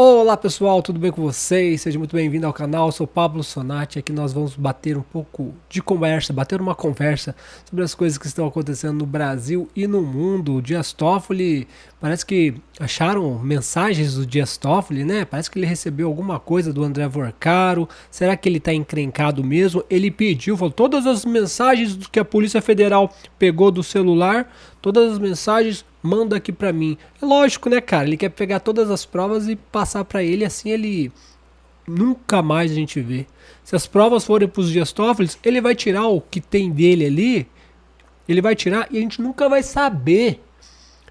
Olá pessoal, tudo bem com vocês? Seja muito bem-vindo ao canal, eu sou Pablo Sonati. Aqui nós vamos bater um pouco de conversa, bater uma conversa sobre as coisas que estão acontecendo no Brasil e no mundo. O Dias Toffoli, parece que acharam mensagens do Dias Toffoli, né? Parece que ele recebeu alguma coisa do André Vorcaro. Será que ele tá encrencado mesmo? Ele pediu, falou, todas as mensagens que a Polícia Federal pegou do celular, todas as mensagens manda aqui pra mim. É lógico, né, cara? Ele quer pegar todas as provas e passar pra ele, assim ele nunca mais a gente vê. Se as provas forem pros Dias Toffoli, ele vai tirar o que tem dele ali, ele vai tirar e a gente nunca vai saber.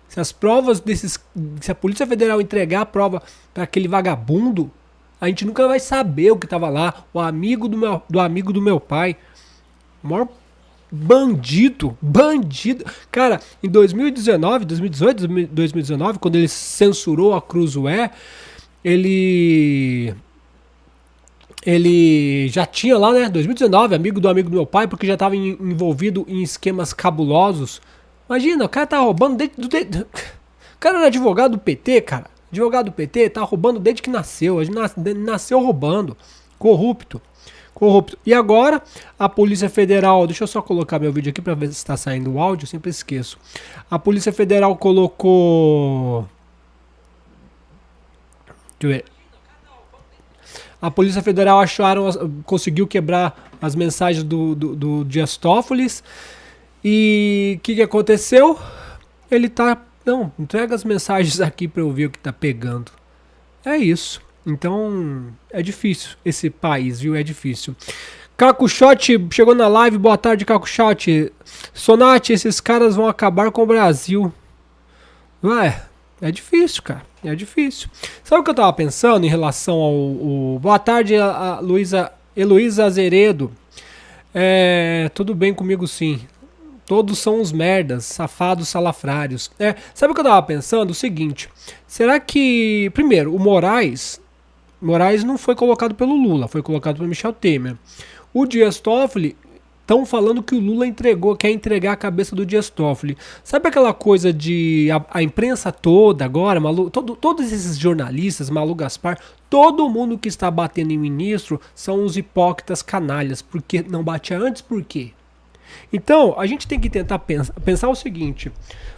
Se as provas desses, se a Polícia Federal entregar a prova pra aquele vagabundo, a gente nunca vai saber o que tava lá. O amigo do amigo do meu pai, o maior bandido. Cara, em 2019, 2018, 2019, quando ele censurou a Cruzoé, ele já tinha lá, né, 2019, amigo do meu pai, porque já estava envolvido em esquemas cabulosos. Imagina, o cara tá roubando desde o cara era advogado do PT, cara. Advogado do PT, tá roubando desde que nasceu. Nasceu roubando. Corrupto. E agora, a Polícia Federal... Deixa eu só colocar meu vídeo aqui para ver se está saindo o áudio. Eu sempre esqueço. A Polícia Federal colocou... Deixa eu ver. A Polícia Federal conseguiu quebrar as mensagens do Dias Toffoli. E o que aconteceu? Ele tá... Não, entrega as mensagens aqui para eu ver o que tá pegando. É isso. Então, é difícil esse país, viu? É difícil. Caco Shot chegou na live. Boa tarde, Caco Shot. Sonati, esses caras vão acabar com o Brasil. Ué, é difícil, cara. É difícil. Sabe o que eu tava pensando em relação ao... Boa tarde, a Heloísa Azeredo. Tudo bem comigo, sim. Todos são uns merdas, safados salafrários. Sabe o que eu tava pensando? O seguinte. Será que... Primeiro, o Moraes não foi colocado pelo Lula, foi colocado pelo Michel Temer. O Dias Toffoli, estão falando que o Lula quer entregar a cabeça do Dias Toffoli. Sabe aquela coisa de a imprensa toda agora, todos esses jornalistas, Malu Gaspar, todo mundo que está batendo em ministro são os hipócritas canalhas. Porque não bate antes, por quê? Então, a gente tem que tentar pensar o seguinte: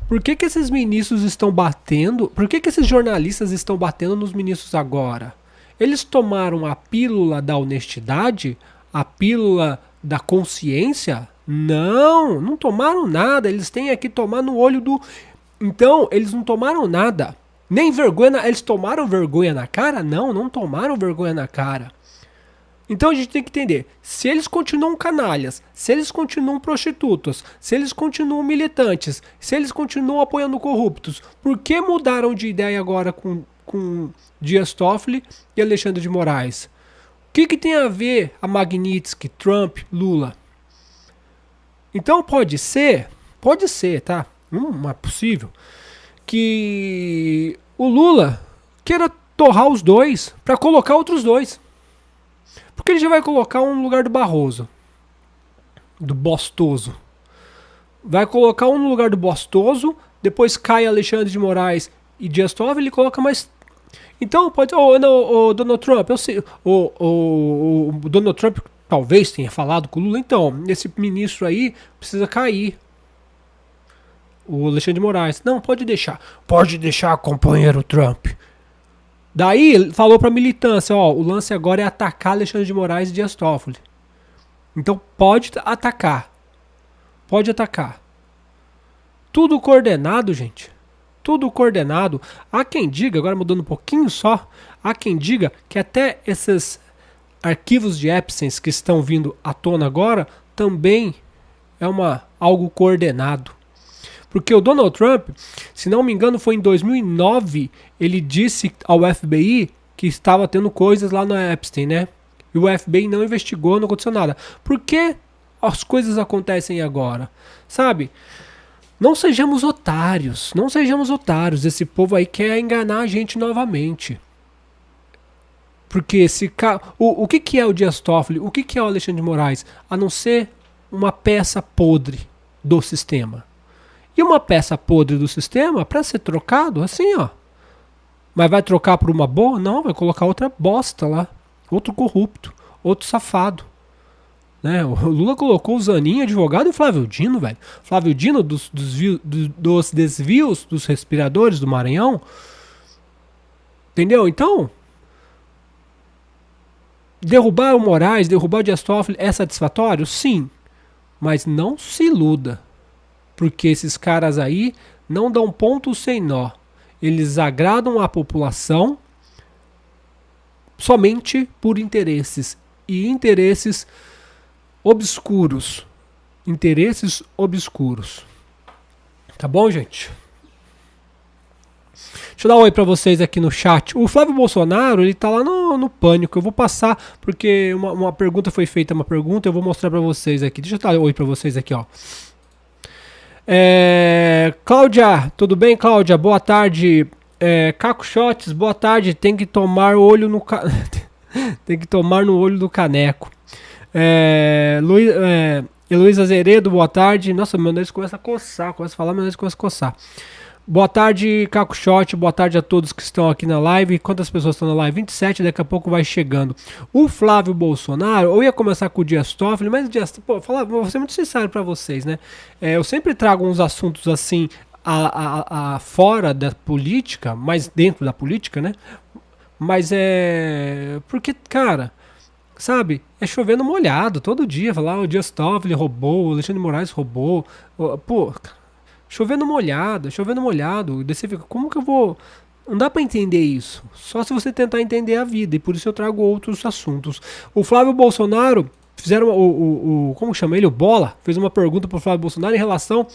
por que esses ministros estão batendo? Por que esses jornalistas estão batendo nos ministros agora? Eles tomaram a pílula da honestidade? A pílula da consciência? Não tomaram nada. Eles têm aqui tomar no olho do... Então, eles não tomaram nada. Nem vergonha. Eles tomaram vergonha na cara? Não tomaram vergonha na cara. Então a gente tem que entender, se eles continuam canalhas, se eles continuam prostitutos, se eles continuam militantes, se eles continuam apoiando corruptos, por que mudaram de ideia agora com Dias Toffoli e Alexandre de Moraes? O que tem a ver a Magnitsky, Trump, Lula? Então pode ser, tá? Não é possível que o Lula queira torrar os dois para colocar outros dois. Porque ele já vai colocar um no lugar do Barroso. Do Bostoso. Vai colocar um no lugar do Bostoso. Depois cai Alexandre de Moraes e Dias Toffoli. Ele coloca mais... Então pode... o Donald Trump. Eu sei, o Donald Trump talvez tenha falado com o Lula. Então, esse ministro aí precisa cair. O Alexandre de Moraes. Não, pode deixar. Pode deixar, companheiro Trump. Daí ele falou pra militância, o lance agora é atacar Alexandre de Moraes e Dias Toffoli. Então pode atacar. Pode atacar. Tudo coordenado, gente. Tudo coordenado. Há quem diga, agora mudando um pouquinho só, há quem diga que até esses arquivos de Epstein que estão vindo à tona agora, também é algo coordenado. Porque o Donald Trump, se não me engano, foi em 2009, ele disse ao FBI que estava tendo coisas lá no Epstein, né? E o FBI não investigou, não aconteceu nada. Por que as coisas acontecem agora? Sabe? Não sejamos otários. Esse povo aí quer enganar a gente novamente. Porque o que é o Dias Toffoli? O que é o Alexandre de Moraes? A não ser uma peça podre do sistema. E uma peça podre do sistema, para ser trocado, assim, Mas vai trocar por uma boa? Não, vai colocar outra bosta lá. Outro corrupto. Outro safado. Né? O Lula colocou o Zanin, advogado, e o Flávio Dino, velho. Flávio Dino, dos desvios dos respiradores do Maranhão. Entendeu? Então, derrubar o Moraes, derrubar o Dias Toffoli é satisfatório? Sim. Mas não se iluda. Porque esses caras aí não dão ponto sem nó. Eles agradam a população somente por interesses. E interesses obscuros. Interesses obscuros. Tá bom, gente? Deixa eu dar um oi pra vocês aqui no chat. O Flávio Bolsonaro, ele tá lá no pânico. Eu vou passar, porque uma pergunta foi feita, eu vou mostrar pra vocês aqui. Deixa eu dar um oi pra vocês aqui, ó. Cláudia, tudo bem, Cláudia? Boa tarde. Caco Shots, boa tarde. Tem que tomar olho no tem que tomar no olho do caneco. Heloísa Azeredo, boa tarde. Nossa, meu nariz começa a coçar. Começa a falar, meu nariz começa a coçar. Boa tarde, Caco Shot. Boa tarde a todos que estão aqui na live. Quantas pessoas estão na live? 27, daqui a pouco vai chegando. O Flávio Bolsonaro, eu ia começar com o Dias Toffoli, mas vou ser muito sincero pra vocês, né? Eu sempre trago uns assuntos assim, fora da política, mas dentro da política, né? Mas porque, cara, sabe? É chovendo molhado todo dia. Falar o Dias Toffoli roubou, o Alexandre de Moraes roubou. Pô, chovendo molhado, chovendo molhado. Daí você fica, como que eu vou... Não dá pra entender isso. Só se você tentar entender a vida. E por isso eu trago outros assuntos. O Flávio Bolsonaro, fizeram como chama ele? O Bola, fez uma pergunta pro Flávio Bolsonaro em relação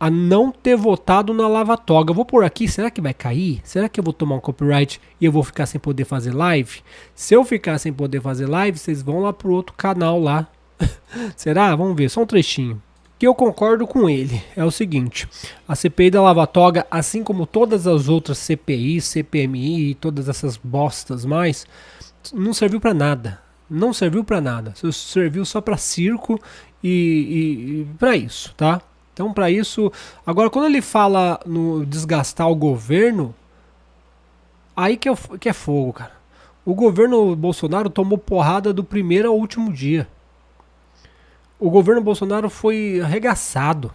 a não ter votado na Lava Toga. Eu vou por aqui, será que vai cair? Será que eu vou tomar um copyright e eu vou ficar sem poder fazer live? Se eu ficar sem poder fazer live, vocês vão lá pro outro canal lá. Será? Vamos ver, só um trechinho. Que eu concordo com ele, é o seguinte: a CPI da Lava Toga, assim como todas as outras CPIs, CPMI e todas essas bostas mais, não serviu pra nada. Não serviu pra nada. Serviu só pra circo e pra isso, tá? Então, pra isso... Agora, quando ele fala no desgastar o governo, aí que é fogo, cara. O governo Bolsonaro tomou porrada do primeiro ao último dia. O governo Bolsonaro foi arregaçado.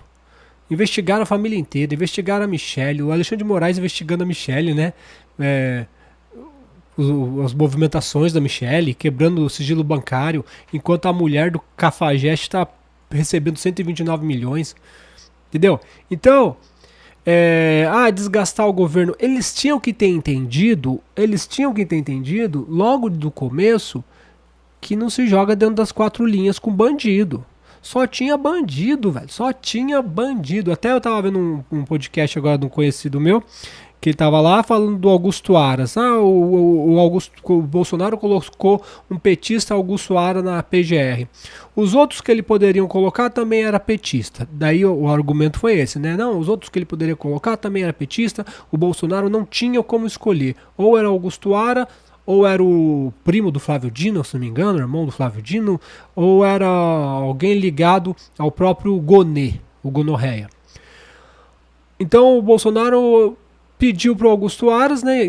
Investigaram a família inteira, investigaram a Michelle, o Alexandre de Moraes investigando a Michelle, né? As movimentações da Michelle, quebrando o sigilo bancário, enquanto a mulher do Cafajeste está recebendo 129 milhões. Entendeu? Então, desgastar o governo. Eles tinham que ter entendido logo do começo que não se joga dentro das quatro linhas com bandido. Só tinha bandido, velho. Só tinha bandido. Até eu tava vendo um podcast agora de um conhecido meu, que ele tava lá falando do Augusto Aras. O Bolsonaro colocou um petista, Augusto Aras, na PGR. Os outros que ele poderiam colocar também era petista. Daí o argumento foi esse, né? Não, os outros que ele poderia colocar também era petista. O Bolsonaro não tinha como escolher. Ou era Augusto Aras, ou era o primo do Flávio Dino, se não me engano, irmão do Flávio Dino, ou era alguém ligado ao próprio Gonê, o Gonorreia. Então o Bolsonaro pediu para o Augusto Aras, né,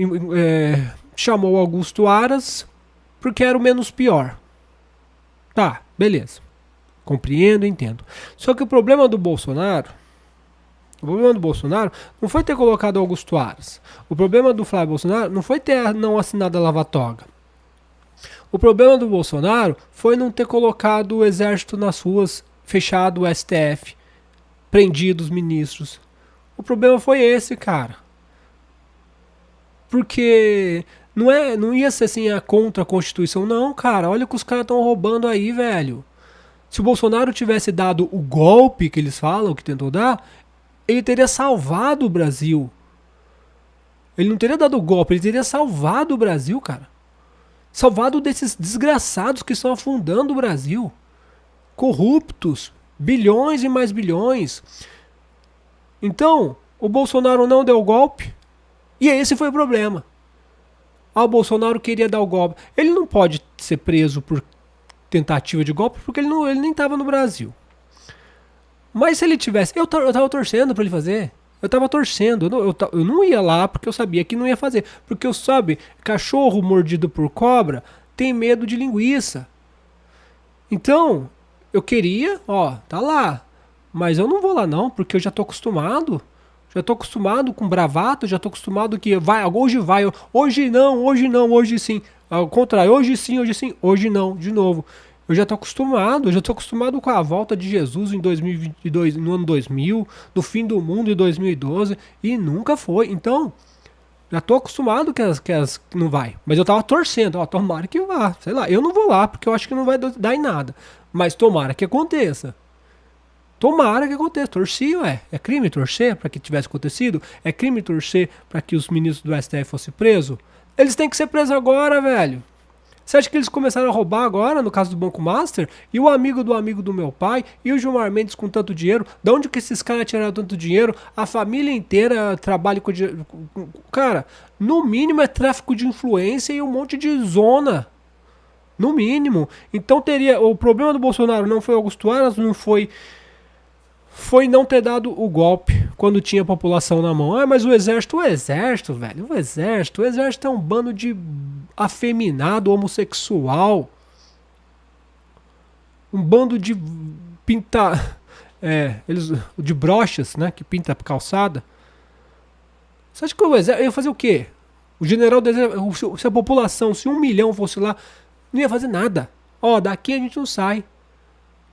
chamou o Augusto Aras, porque era o menos pior. Tá, beleza. Compreendo, entendo. Só que o problema do Bolsonaro não foi ter colocado Augusto Aras. O problema do Flávio Bolsonaro não foi ter não assinado a Lava Toga. O problema do Bolsonaro foi não ter colocado o exército nas ruas, fechado o STF, prendido os ministros. O problema foi esse, cara. Porque não ia ser assim contra a Constituição. Não, cara. Olha o que os caras estão roubando aí, velho. Se o Bolsonaro tivesse dado o golpe que eles falam, que tentou dar, ele teria salvado o Brasil. Ele não teria dado o golpe, ele teria salvado o Brasil, cara. Salvado desses desgraçados que estão afundando o Brasil. Corruptos. Bilhões e mais bilhões. Então, o Bolsonaro não deu o golpe. E esse foi o problema. O Bolsonaro queria dar o golpe. Ele não pode ser preso por tentativa de golpe porque ele nem estava no Brasil. Mas se ele tivesse... Eu tava torcendo pra ele fazer. Eu tava torcendo, eu não ia lá porque eu sabia que não ia fazer. Porque eu sabe, cachorro mordido por cobra tem medo de linguiça. Então, eu queria, ó, tá lá. Mas eu não vou lá não, porque eu já tô acostumado. Já tô acostumado com bravato, já tô acostumado que hoje vai, hoje não, hoje não, hoje sim. Ao contrário, hoje sim, hoje não, de novo. Eu já tô acostumado com a volta de Jesus em 2022, no ano 2000, no fim do mundo em 2012, e nunca foi. Então, já tô acostumado que as não vai. Mas eu tava torcendo, ó, tomara que vá. Sei lá, eu não vou lá porque eu acho que não vai dar em nada. Mas tomara que aconteça. Tomara que aconteça. Torci, ué. É crime torcer para que tivesse acontecido? É crime torcer para que os ministros do STF fossem presos? Eles têm que ser presos agora, velho. Você acha que eles começaram a roubar agora, no caso do Banco Master? E o amigo do meu pai? E o Gilmar Mendes com tanto dinheiro? De onde que esses caras tiraram tanto dinheiro? A família inteira trabalha com dinheiro. Cara, no mínimo é tráfico de influência e um monte de zona. No mínimo. Então teria. O problema do Bolsonaro não foi Augusto Aras, não foi não ter dado o golpe quando tinha a população na mão. Ah, mas o exército, velho, o exército é um bando de afeminado, homossexual, um bando de pintar, eles de brochas, né, que pinta a calçada. Você acha que o exército ia fazer o quê? O general do exército, se a população, se 1 milhão fosse lá, não ia fazer nada. Ó, daqui a gente não sai.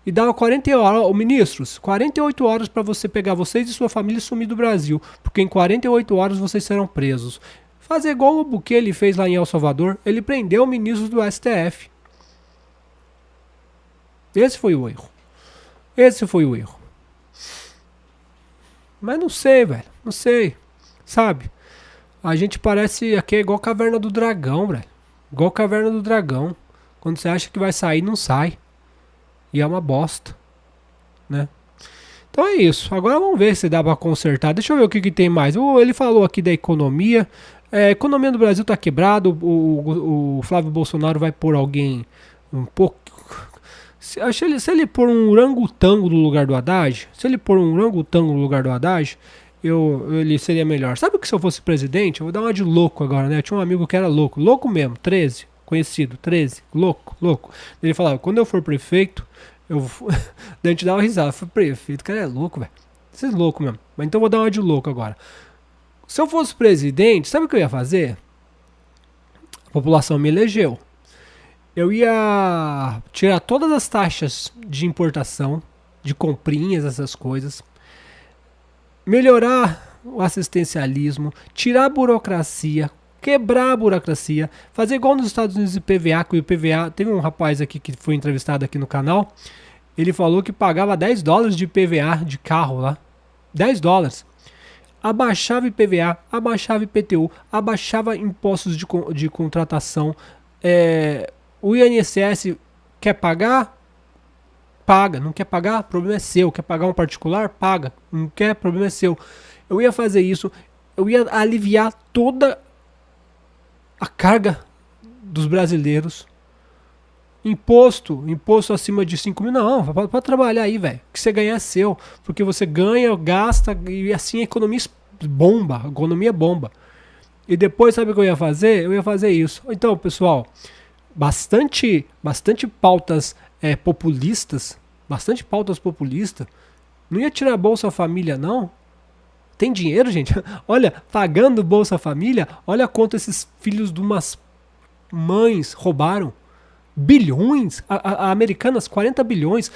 E dava 40 horas, ministros, 48 horas para você pegar vocês e sua família e sumir do Brasil, porque em 48 horas vocês serão presos. Fazer igual o Bukele fez lá em El Salvador, ele prendeu ministros do STF. Esse foi o erro. Esse foi o erro. Mas não sei, velho, não sei, sabe? A gente parece aqui é igual Caverna do Dragão, velho. Igual Caverna do Dragão. Quando você acha que vai sair, não sai. E é uma bosta, né? Então é isso. Agora vamos ver se dá pra consertar. Deixa eu ver o que tem mais. Ele falou aqui da economia. A economia do Brasil tá quebrada. O Flávio Bolsonaro vai pôr alguém um pouco. Se ele pôr um orangotango no lugar do Haddad, ele seria melhor. Sabe que se eu fosse presidente, eu vou dar uma de louco agora, né? Eu tinha um amigo que era louco, louco mesmo, 13, conhecido, 13, louco. Ele falava, quando eu for prefeito, daí a gente dá uma risada, foi prefeito, o cara é louco, velho. Você é louco mesmo. Mas então eu vou dar uma de louco agora. Se eu fosse presidente, sabe o que eu ia fazer? A população me elegeu. Eu ia tirar todas as taxas de importação, de comprinhas, essas coisas. Melhorar o assistencialismo, tirar a burocracia, quebrar a burocracia, fazer igual nos Estados Unidos IPVA, que o IPVA, teve um rapaz aqui que foi entrevistado aqui no canal, ele falou que pagava $10 de IPVA de carro lá, $10. Abaixava IPVA, abaixava IPTU, abaixava impostos de contratação, o INSS quer pagar? Paga. Não quer pagar? Problema é seu. Quer pagar um particular? Paga. Não quer? Problema é seu. Eu ia fazer isso. Eu ia aliviar toda a carga dos brasileiros. Imposto acima de 5 mil. Não, pode trabalhar aí, velho. O que você ganhar é seu. Porque você ganha, gasta e assim a economia bomba. A economia bomba. E depois, sabe o que eu ia fazer? Eu ia fazer isso. Então, pessoal, bastante pautas populistas. Bastante pautas populistas. Não ia tirar Bolsa Família, não. Tem dinheiro, gente? Olha, pagando Bolsa Família, olha quanto esses filhos de umas mães roubaram. Bilhões. A Americanas, 40 bilhões.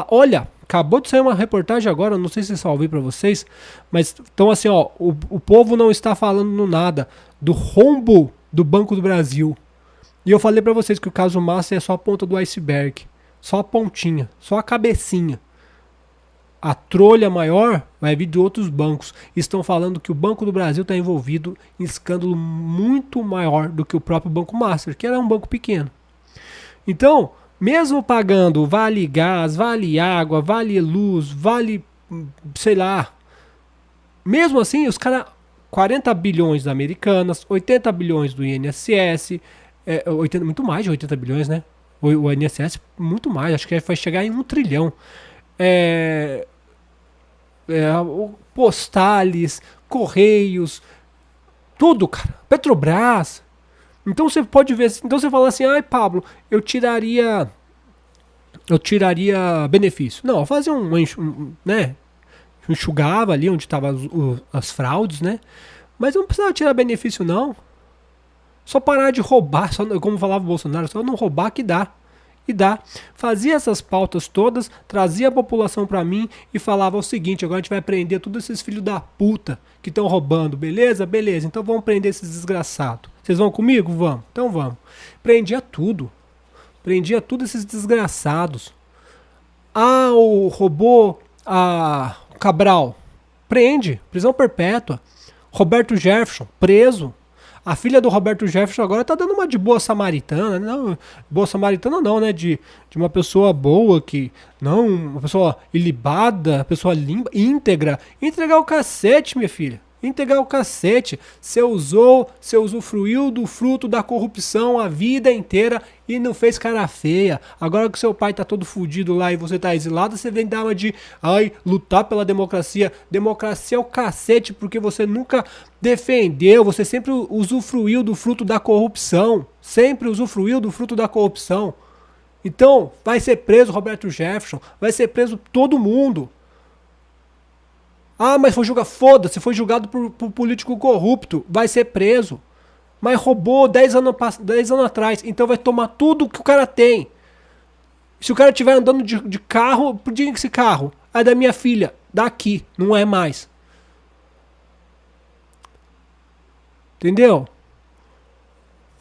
Olha, acabou de sair uma reportagem agora, não sei se salvei pra vocês, mas então assim, ó, o povo não está falando nada do rombo do Banco do Brasil. E eu falei pra vocês que o caso Massa é só a ponta do iceberg. Só a pontinha, só a cabecinha. A trolha maior vai vir de outros bancos. Estão falando que o Banco do Brasil está envolvido em escândalo muito maior do que o próprio Banco Master, que era um banco pequeno. Então, mesmo pagando vale gás, vale água, vale luz, vale, sei lá. Mesmo assim, os caras, 40 bilhões da Americanas, 80 bilhões do INSS, muito mais de 80 bilhões, né? O INSS, muito mais, acho que vai chegar em 1 trilhão. Postales, Correios, tudo, cara. Petrobras. Então você pode ver, então você fala assim, ai Pablo, eu tiraria benefício. Não, eu fazia né, enxugava ali onde estavam as fraudes, né? Mas não precisava tirar benefício não. Só parar de roubar, só, como falava o Bolsonaro, só não roubar que dá. E dá. Fazia essas pautas todas, trazia a população pra mim e falava o seguinte: agora a gente vai prender todos esses filhos da puta que estão roubando, beleza? Beleza, então vamos prender esses desgraçados. Vocês vão comigo? Vamos. Então vamos. Prendia tudo. Prendia tudo esses desgraçados. Ah, o robô, o Cabral. Prende. Prisão perpétua. Roberto Jefferson, preso. A filha do Roberto Jefferson agora tá dando uma de boa samaritana. Não, boa samaritana não, né? De uma pessoa boa que. Não, uma pessoa ilibada, pessoa limpa, íntegra. Entregar o cacete, minha filha. Entregar o cacete. Você usufruiu do fruto da corrupção a vida inteira e não fez cara feia. Agora que seu pai tá todo fudido lá e você tá exilado, você vem dar uma de, ai, lutar pela democracia. Democracia é o cacete porque você nunca defendeu, você sempre usufruiu do fruto da corrupção. Sempre usufruiu do fruto da corrupção. Então, vai ser preso Roberto Jefferson, vai ser preso todo mundo. Ah, mas foi julgado, foda-se, foi julgado por político corrupto, vai ser preso. Mas roubou 10 anos atrás, então vai tomar tudo que o cara tem. Se o cara estiver andando de carro, diga que esse carro é da minha filha, daqui, não é mais. Entendeu?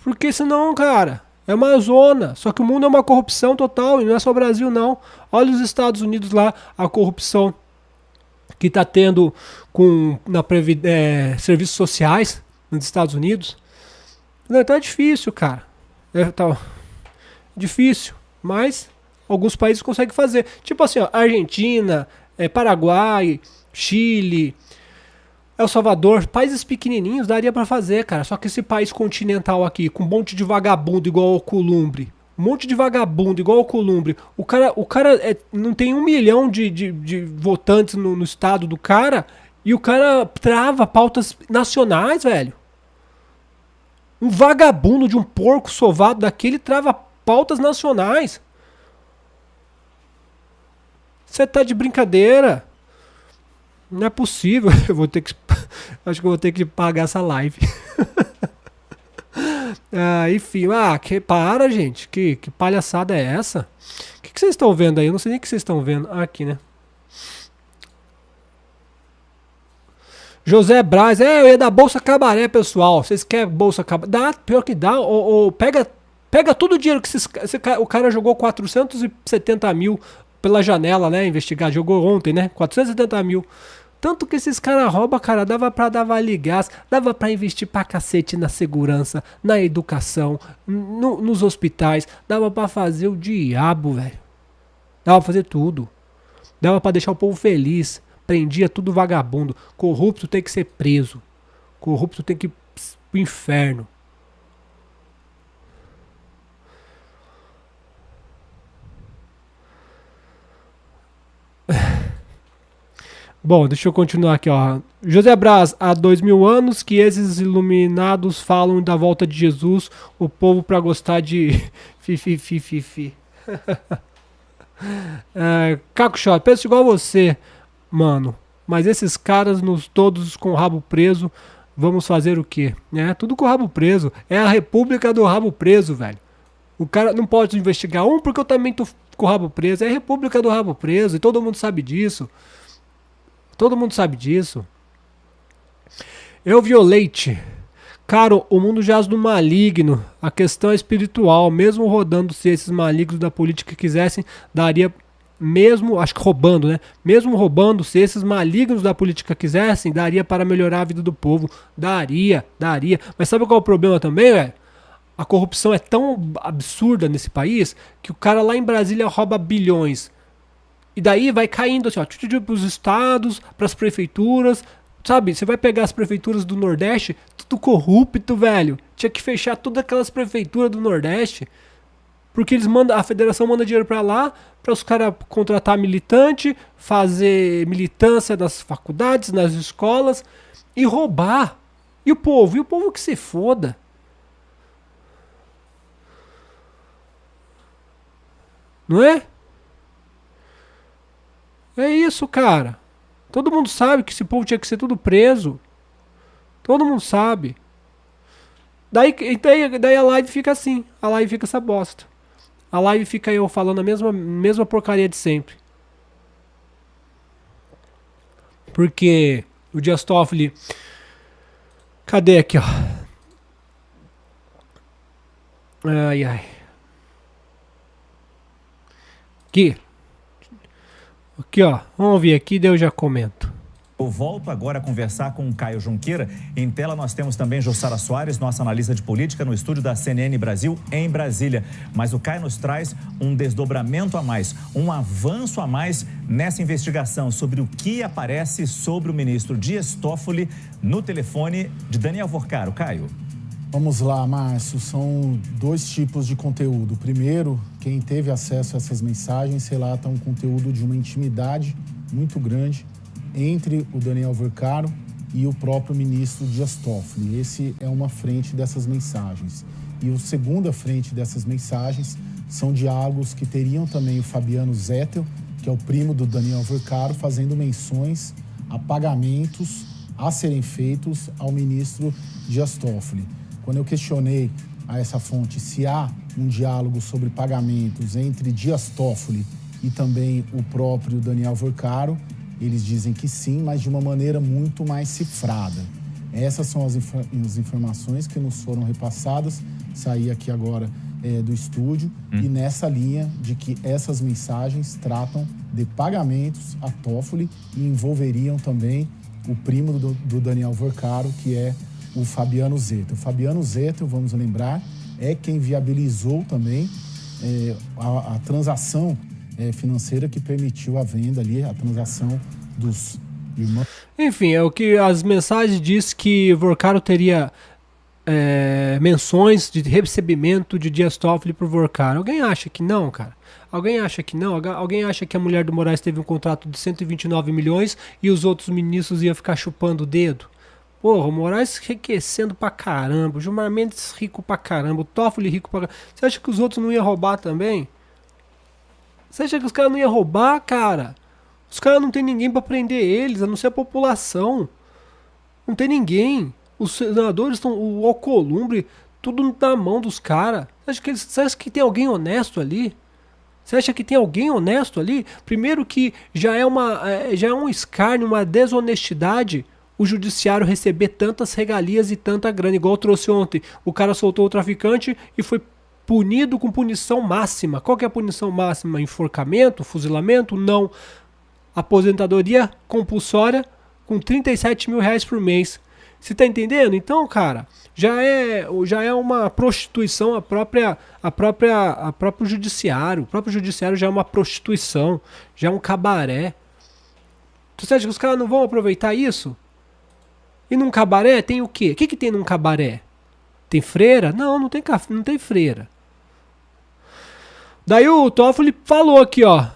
Porque senão, cara, é uma zona. Só que o mundo é uma corrupção total e não é só o Brasil, não. Olha os Estados Unidos lá, a corrupção que está tendo serviços sociais nos Estados Unidos. Então é difícil, cara. Difícil, mas alguns países conseguem fazer. Tipo assim, ó, Argentina, Paraguai, Chile, El Salvador, países pequenininhos daria pra fazer, cara. Só que esse país continental aqui, com um monte de vagabundo igual ao Columbre, um monte de vagabundo igual ao Columbre. O cara não tem 1 milhão de votantes no estado do cara e o cara trava pautas nacionais, velho. Um vagabundo de um porco sovado daquele trava pautas nacionais. Você tá de brincadeira. Não é possível. Acho que eu vou ter que pagar essa live. Enfim, para, gente. Que palhaçada é essa? O que vocês estão vendo aí? Eu não sei nem o que vocês estão vendo. Aqui, né? José Braz, eu ia dar Bolsa Cabaré, pessoal. Vocês querem Bolsa Cabaré? Dá, pior que dá. Pega todo o dinheiro que o cara jogou 470 mil pela janela, né? Investigar. Jogou ontem, né? 470 mil. Tanto que esses caras roubam, cara, dava pra dar vale gás, dava pra investir pra cacete na segurança, na educação, nos hospitais, dava pra fazer o diabo, velho. Dava pra fazer tudo. Dava pra deixar o povo feliz. Prendia tudo vagabundo. Corrupto tem que ser preso. Corrupto tem que ir pro inferno. Bom, deixa eu continuar aqui, ó. José Braz, há 2000 anos que esses iluminados falam da volta de Jesus, o povo pra gostar de fi. Caco Shot, penso igual você, mano. Mas esses caras, todos com o rabo preso, vamos fazer o quê? Tudo com o rabo preso. É a república do rabo preso, velho. O cara não pode investigar porque eu também tô com o rabo preso. É a república do rabo preso e todo mundo sabe disso. Todo mundo sabe disso. Eu Violete. Cara, o mundo jaz do maligno. A questão é espiritual. Mesmo rodando, se esses malignos da política quisessem, daria. Mesmo, acho que roubando, né? Mesmo roubando, se esses malignos da política quisessem, daria para melhorar a vida do povo. Daria. Mas sabe qual é o problema também, velho? A corrupção é tão absurda nesse país que o cara lá em Brasília rouba bilhões. E daí vai caindo assim, ó, para os estados, para as prefeituras, sabe? Você vai pegar as prefeituras do Nordeste, tudo corrupto, velho. Tinha que fechar todas aquelas prefeituras do Nordeste. Porque eles mandam, a federação manda dinheiro pra lá, para os caras contratar militante, fazer militância nas faculdades, nas escolas e roubar. E o povo que se foda. Não é? É isso, cara. Todo mundo sabe que esse povo tinha que ser tudo preso. Todo mundo sabe. Daí a live fica assim. A live fica essa bosta. A live fica eu falando a mesma porcaria de sempre. Porque o Dias Toffoli... Cadê aqui, ó? Ai, ai. Aqui, ó. Vamos ver aqui, daí eu já comento. Eu volto agora a conversar com o Caio Junqueira. Em tela nós temos também Jussara Soares, nossa analista de política, no estúdio da CNN Brasil, em Brasília. Mas o Caio nos traz um desdobramento a mais, um avanço a mais nessa investigação sobre o que aparece sobre o ministro Dias Toffoli no telefone de Daniel Vorcaro. Caio. Vamos lá, Márcio. São dois tipos de conteúdo. Primeiro, quem teve acesso a essas mensagens relata um conteúdo de uma intimidade muito grande entre o Daniel Vorcaro e o próprio ministro Dias Toffoli. Esse é uma frente dessas mensagens. E a segunda frente dessas mensagens são diálogos que teriam também o Fabiano Zettel, que é o primo do Daniel Vorcaro, fazendo menções a pagamentos a serem feitos ao ministro Dias Toffoli. Quando eu questionei a essa fonte se há um diálogo sobre pagamentos entre Dias Toffoli e também o próprio Daniel Vorcaro, eles dizem que sim, mas de uma maneira muito mais cifrada. Essas são as informações que nos foram repassadas, saí aqui agora do estúdio, e nessa linha de que essas mensagens tratam de pagamentos a Toffoli e envolveriam também o primo do Daniel Vorcaro, que é o Fabiano Zettel. O Fabiano Zettel, vamos lembrar, é quem viabilizou também a transação financeira que permitiu a venda ali, a transação dos irmãos. Enfim, é o que as mensagens diz que Vorcaro teria menções de recebimento de Dias Toffoli por Vorcaro. Alguém acha que não, cara? Alguém acha que não? Alguém acha que a mulher do Moraes teve um contrato de 129 milhões e os outros ministros iam ficar chupando o dedo? Porra, o Moraes enriquecendo pra caramba, o Gilmar Mendes rico pra caramba, o Toffoli rico pra caramba. Você acha que os outros não iam roubar também? Você acha que os caras não iam roubar, cara? Os caras não tem ninguém pra prender eles, a não ser a população. Não tem ninguém. Os senadores estão, o Alcolumbre, tudo na mão dos caras. Você acha que tem alguém honesto ali? Você acha que tem alguém honesto ali? Primeiro que já é um escárnio, uma desonestidade o judiciário receber tantas regalias e tanta grana, igual eu trouxe ontem. O cara soltou o traficante e foi punido com punição máxima. Qual que é a punição máxima? Enforcamento? Fuzilamento? Não. Aposentadoria compulsória com 37 mil reais por mês. Você tá entendendo? Então, cara, já é uma prostituição o próprio judiciário. O próprio judiciário já é uma prostituição, já é um cabaré. Você acha que os caras não vão aproveitar isso? E num cabaré tem o quê? O que tem num cabaré? Tem freira? Não, não tem freira. Daí o Toffoli falou aqui, ó.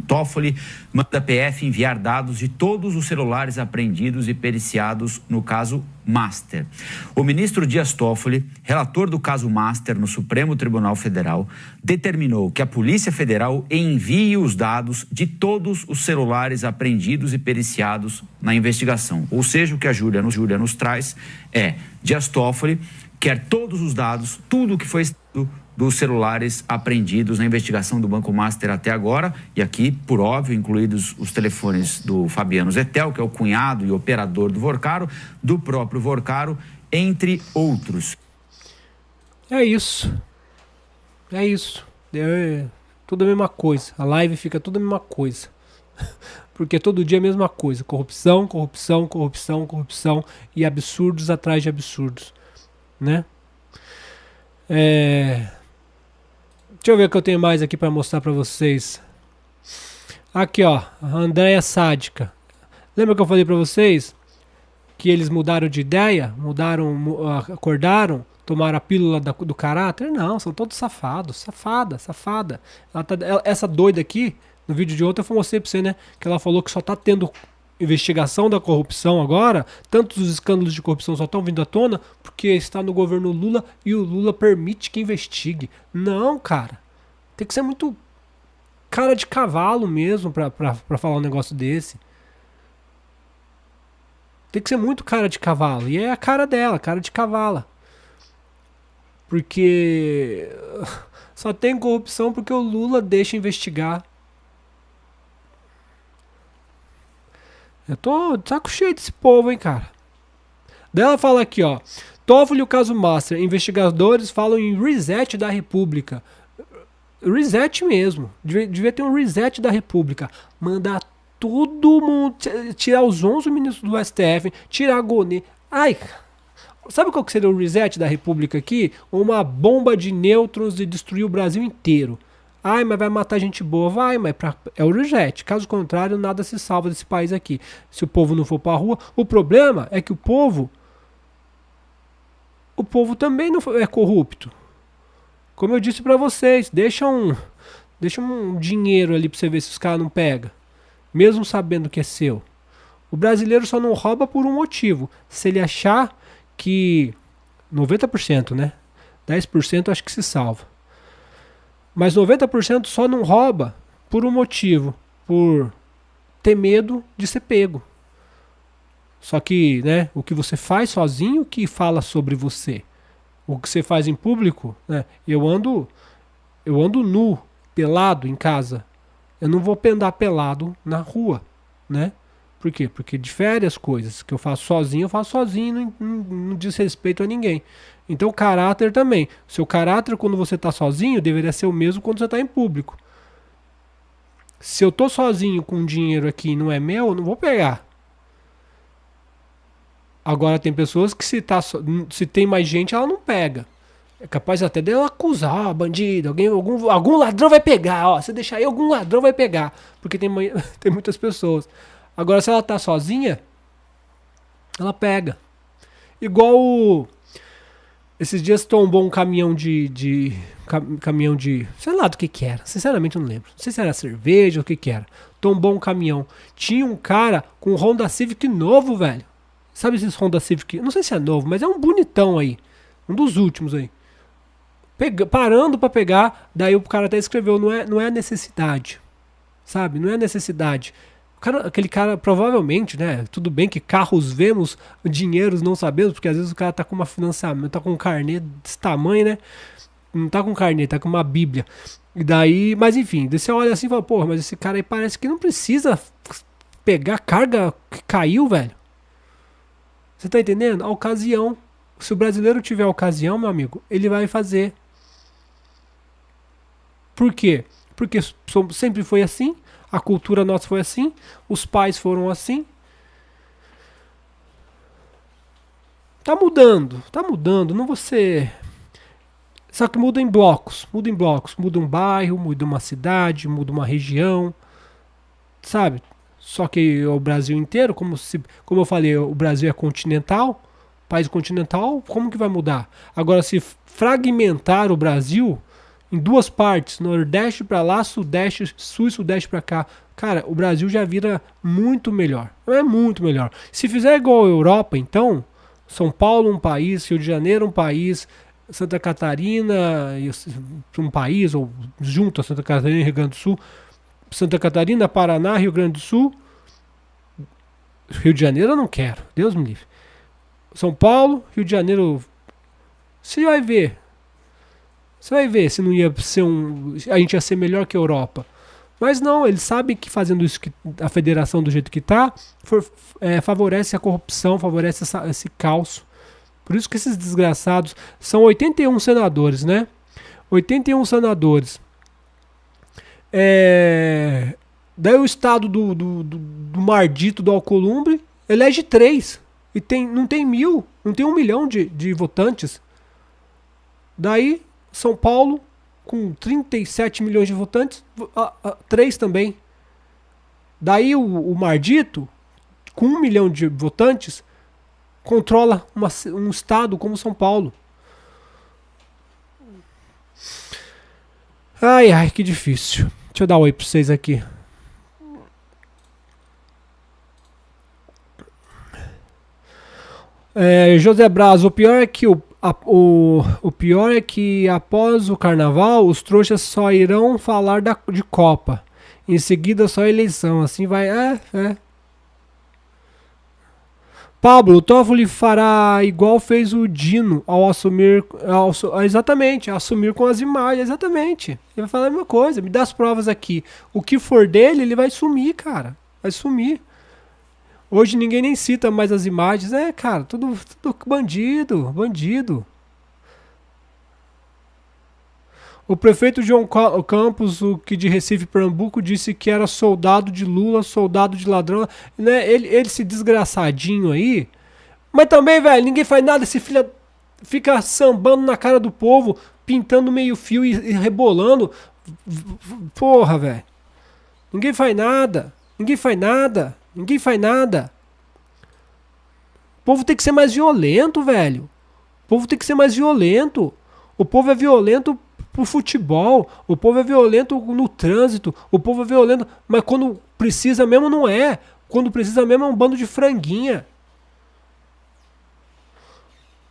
Toffoli manda a PF enviar dados de todos os celulares apreendidos e periciados no caso Master. O ministro Dias Toffoli, relator do caso Master no Supremo Tribunal Federal, determinou que a Polícia Federal envie os dados de todos os celulares apreendidos e periciados na investigação. Ou seja, o que a Júlia nos traz é: Dias Toffoli quer todos os dados, tudo o que foi dos celulares apreendidos na investigação do Banco Master até agora, e aqui, por óbvio, incluídos os telefones do Fabiano Zettel, que é o cunhado e operador do Vorcaro, do próprio Vorcaro, entre outros. É isso. É isso. É tudo a mesma coisa. A live fica tudo a mesma coisa. Porque todo dia é a mesma coisa. Corrupção, corrupção, corrupção, corrupção e absurdos atrás de absurdos. Né? Deixa eu ver o que eu tenho mais aqui para mostrar para vocês. Aqui, ó, a Andréia Sádica. Lembra que eu falei para vocês que eles mudaram de ideia? Acordaram? tomaram a pílula do caráter. Não, são todos safados. Safada. Essa doida aqui, no vídeo de ontem eu mostrei pra você, né? Que ela falou que só tá tendo investigação da corrupção agora, tantos os escândalos de corrupção só estão vindo à tona porque está no governo Lula e o Lula permite que investigue. Não, cara. Tem que ser muito cara de cavalo mesmo pra falar um negócio desse. Tem que ser muito cara de cavalo. E é a cara dela, cara de cavala. Porque só tem corrupção porque o Lula deixa investigar. Eu tô de saco cheio desse povo, hein, cara. Daí ela fala aqui, ó. Toffoli e o caso Master. Investigadores falam em reset da República. Reset mesmo. Devia ter um reset da República. Mandar todo mundo. Tirar os 11 ministros do STF. Tirar a Gonê. Ai. Sabe qual que seria o reset da República aqui? Uma bomba de nêutrons e destruir o Brasil inteiro. Ai, mas vai matar gente boa. Vai, mas é o reset. Caso contrário, nada se salva desse país aqui. Se o povo não for pra rua. O problema é que o povo também não é corrupto. Como eu disse pra vocês, deixa um dinheiro ali pra você ver se os caras não pegam. Mesmo sabendo que é seu. O brasileiro só não rouba por um motivo. Se ele achar que 90%, né? 10% acho que se salva. Mas 90% só não rouba por um motivo. Por ter medo de ser pego. Só que, né, o que você faz sozinho que fala sobre você. O que você faz em público, né? Eu ando nu, pelado em casa. Eu não vou andar pelado na rua, né? Por quê? Porque difere as coisas. Que eu faço sozinho não diz respeito a ninguém. Então o caráter também. Seu caráter quando você está sozinho deveria ser o mesmo quando você está em público. Se eu tô sozinho com dinheiro aqui e não é meu, eu não vou pegar. Agora tem pessoas que se tem mais gente, ela não pega. É capaz até dela acusar, bandido, algum ladrão vai pegar, ó. Se deixar aí, algum ladrão vai pegar. Porque tem muitas pessoas. Agora se ela tá sozinha, ela pega. Igual esses dias tombou um caminhão caminhão de... Sei lá do que era. Sinceramente eu não lembro. Não sei se era cerveja ou o que era. Tombou um caminhão. Tinha um cara com um Honda Civic novo, velho. Sabe esses Honda Civic? Não sei se é novo, mas é um bonitão aí. Um dos últimos aí. Parando pra pegar. Daí o cara até escreveu, não é necessidade. Sabe? Não é necessidade. Aquele cara, provavelmente, né? Tudo bem que carros vemos, dinheiros não sabemos, porque às vezes o cara tá com uma financiamento, tá com um carnê desse tamanho, né? Não tá com carnê, tá com uma bíblia. E daí, mas enfim, daí você olha assim e fala, porra, mas esse cara aí parece que não precisa pegar carga que caiu, velho. Você tá entendendo? A ocasião. Se o brasileiro tiver a ocasião, meu amigo, ele vai fazer. Por quê? Porque sempre foi assim. A cultura nossa foi assim. Os pais foram assim. Tá mudando. Não você. Só que muda em blocos. Muda um bairro, muda uma cidade, muda uma região. Sabe? Só que o Brasil inteiro, como eu falei, o Brasil é continental. País continental, como que vai mudar? Agora, se fragmentar o Brasil em duas partes, Nordeste para lá, Sudeste, Sul e Sudeste para cá, cara, o Brasil já vira muito melhor. É muito melhor. Se fizer igual a Europa, então, São Paulo um país, Rio de Janeiro um país, Santa Catarina um país, ou junto a Santa Catarina e Rio Grande do Sul, Santa Catarina, Paraná, Rio Grande do Sul, Rio de Janeiro eu não quero, Deus me livre. São Paulo, Rio de Janeiro, você vai ver se não ia ser a gente ia ser melhor que a Europa. Mas não, eles sabem que fazendo isso, que a federação do jeito que tá, favorece a corrupção, favorece esse caos. Por isso que esses desgraçados, são 81 senadores, né? 81 senadores. Daí o estado do Mardito, do Alcolumbre, elege 3. E não tem 1 milhão de votantes. Daí, São Paulo, com 37 milhões de votantes, 3 também. Daí o Mardito, com 1 milhão de votantes, controla um estado como São Paulo. Ai, ai, que difícil. Deixa eu dar um oi pra vocês aqui. José Braz, o pior é que o pior é que após o carnaval os trouxas só irão falar de Copa. Em seguida só eleição. Assim vai. Pablo, o Toffoli fará igual fez o Dino ao assumir. Exatamente, assumir com as imagens. Exatamente. Ele vai falar a mesma coisa. Me dá as provas aqui. O que for dele, ele vai sumir, cara. Vai sumir. Hoje ninguém nem cita mais as imagens. Cara, tudo bandido. Bandido. O prefeito João Campos, o que de Recife, Pernambuco, disse que era soldado de Lula, soldado de ladrão. Né? Ele esse desgraçadinho aí. Mas também, velho, ninguém faz nada. Esse filho fica sambando na cara do povo, pintando meio fio e rebolando. Porra, velho. Ninguém faz nada. Ninguém faz nada. Ninguém faz nada. O povo tem que ser mais violento, velho. O povo tem que ser mais violento. O povo é violento pro futebol, o povo é violento no trânsito, o povo é violento, mas quando precisa mesmo não é. Quando precisa mesmo é um bando de franguinha.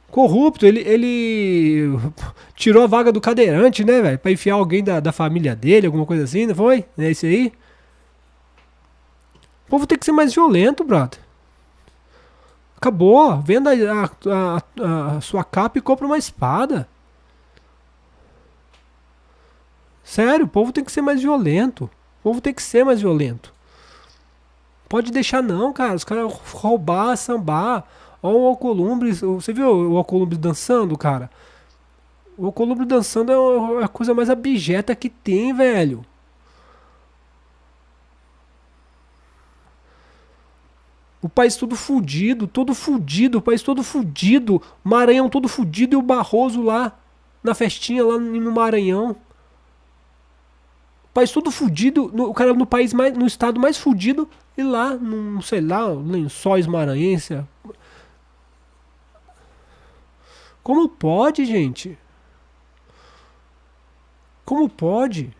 Corrupto, ele tirou a vaga do cadeirante, né, velho? Pra enfiar alguém da família dele, alguma coisa assim, não foi? É isso aí? O povo tem que ser mais violento, brother. Acabou. Venda a sua capa e compra uma espada. Sério, o povo tem que ser mais violento. O povo tem que ser mais violento. Pode deixar não, cara. Os caras roubar, sambar. Olha o Alcolumbre. Você viu o Alcolumbre dançando, cara? O Alcolumbre dançando é a coisa mais abjeta que tem, velho. O país todo fudido, o país todo fudido. Maranhão todo fudido e o Barroso lá na festinha lá no Maranhão. O país todo fudido, o cara no país mais, no estado mais fudido e lá, não sei lá, Lençóis Maranhense. Como pode, gente? Como pode?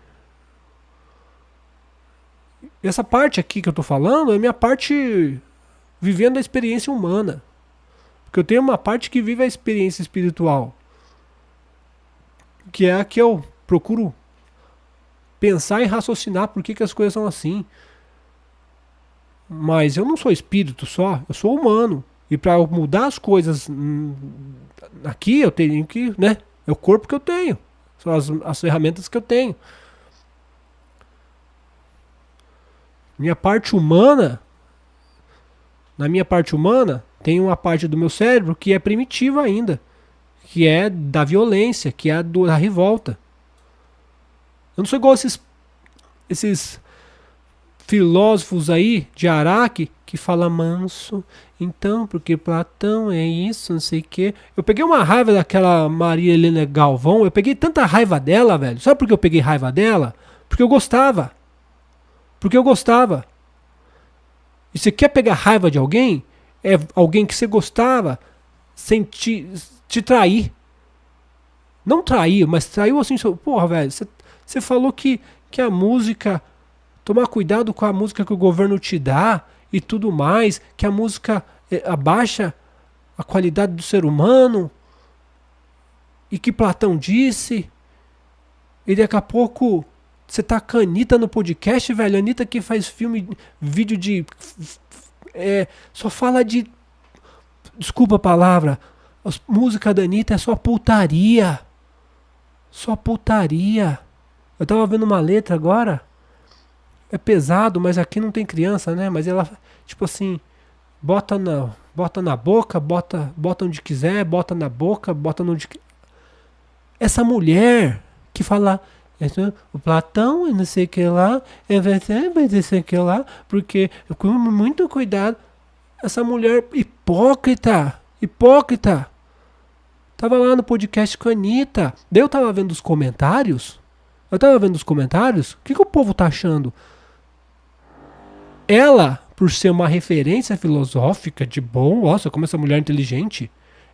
Essa parte aqui que eu tô falando é minha parte vivendo a experiência humana. Porque eu tenho uma parte que vive a experiência espiritual. Que é a que eu procuro pensar e raciocinar por que as coisas são assim. Mas eu não sou espírito só, eu sou humano. E para mudar as coisas aqui eu tenho que, né? É o corpo que eu tenho. São as ferramentas que eu tenho. Minha parte humana, na minha parte humana, tem uma parte do meu cérebro que é primitiva ainda. Que é da violência, que é da revolta. Eu não sou igual esses filósofos aí de Araque que falam manso. Então, porque Platão é isso, não sei o quê. Eu peguei uma raiva daquela Maria Helena Galvão. Eu peguei tanta raiva dela, velho. Sabe por que eu peguei raiva dela? Porque eu gostava. Porque eu gostava. E você quer pegar raiva de alguém? É alguém que você gostava sem te trair. Não trair, mas traiu assim. Porra, velho. Você falou que a música, tomar cuidado com a música que o governo te dá e tudo mais, que a música abaixa a qualidade do ser humano, e que Platão disse, e daqui a pouco você tá com a Anitta no podcast, velho, a Anitta que faz vídeo de... só fala de... Desculpa a palavra, a música da Anitta é só putaria. Só putaria. Eu tava vendo uma letra agora. É pesado, mas aqui não tem criança, né? Mas ela, tipo assim, bota na boca, bota onde quiser, bota na boca, bota onde... Essa mulher que fala, o Platão, não sei o que lá, não sei o que lá, porque eu com muito cuidado. Essa mulher hipócrita. Tava lá no podcast com a Anitta. Daí eu tava vendo os comentários. O que o povo tá achando? Ela, por ser uma referência filosófica de bom, nossa, como essa mulher é inteligente.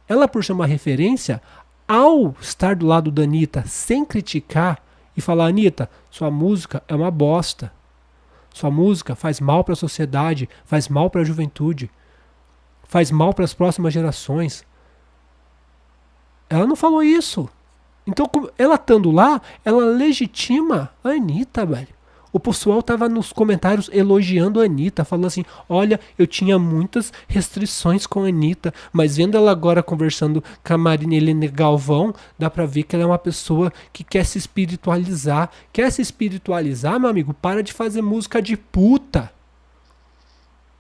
Ela, por ser uma referência, ao estar do lado da Anitta sem criticar e falar: Anitta, sua música é uma bosta. Sua música faz mal para a sociedade, faz mal para a juventude, faz mal para as próximas gerações. Ela não falou isso. Então, ela estando lá, ela legitima a Anitta, velho. O pessoal tava nos comentários elogiando a Anitta, falando assim: olha, eu tinha muitas restrições com a Anitta, mas vendo ela agora conversando com a Marina Helena Galvão, dá pra ver que ela é uma pessoa que quer se espiritualizar. Quer se espiritualizar, meu amigo? Para de fazer música de puta.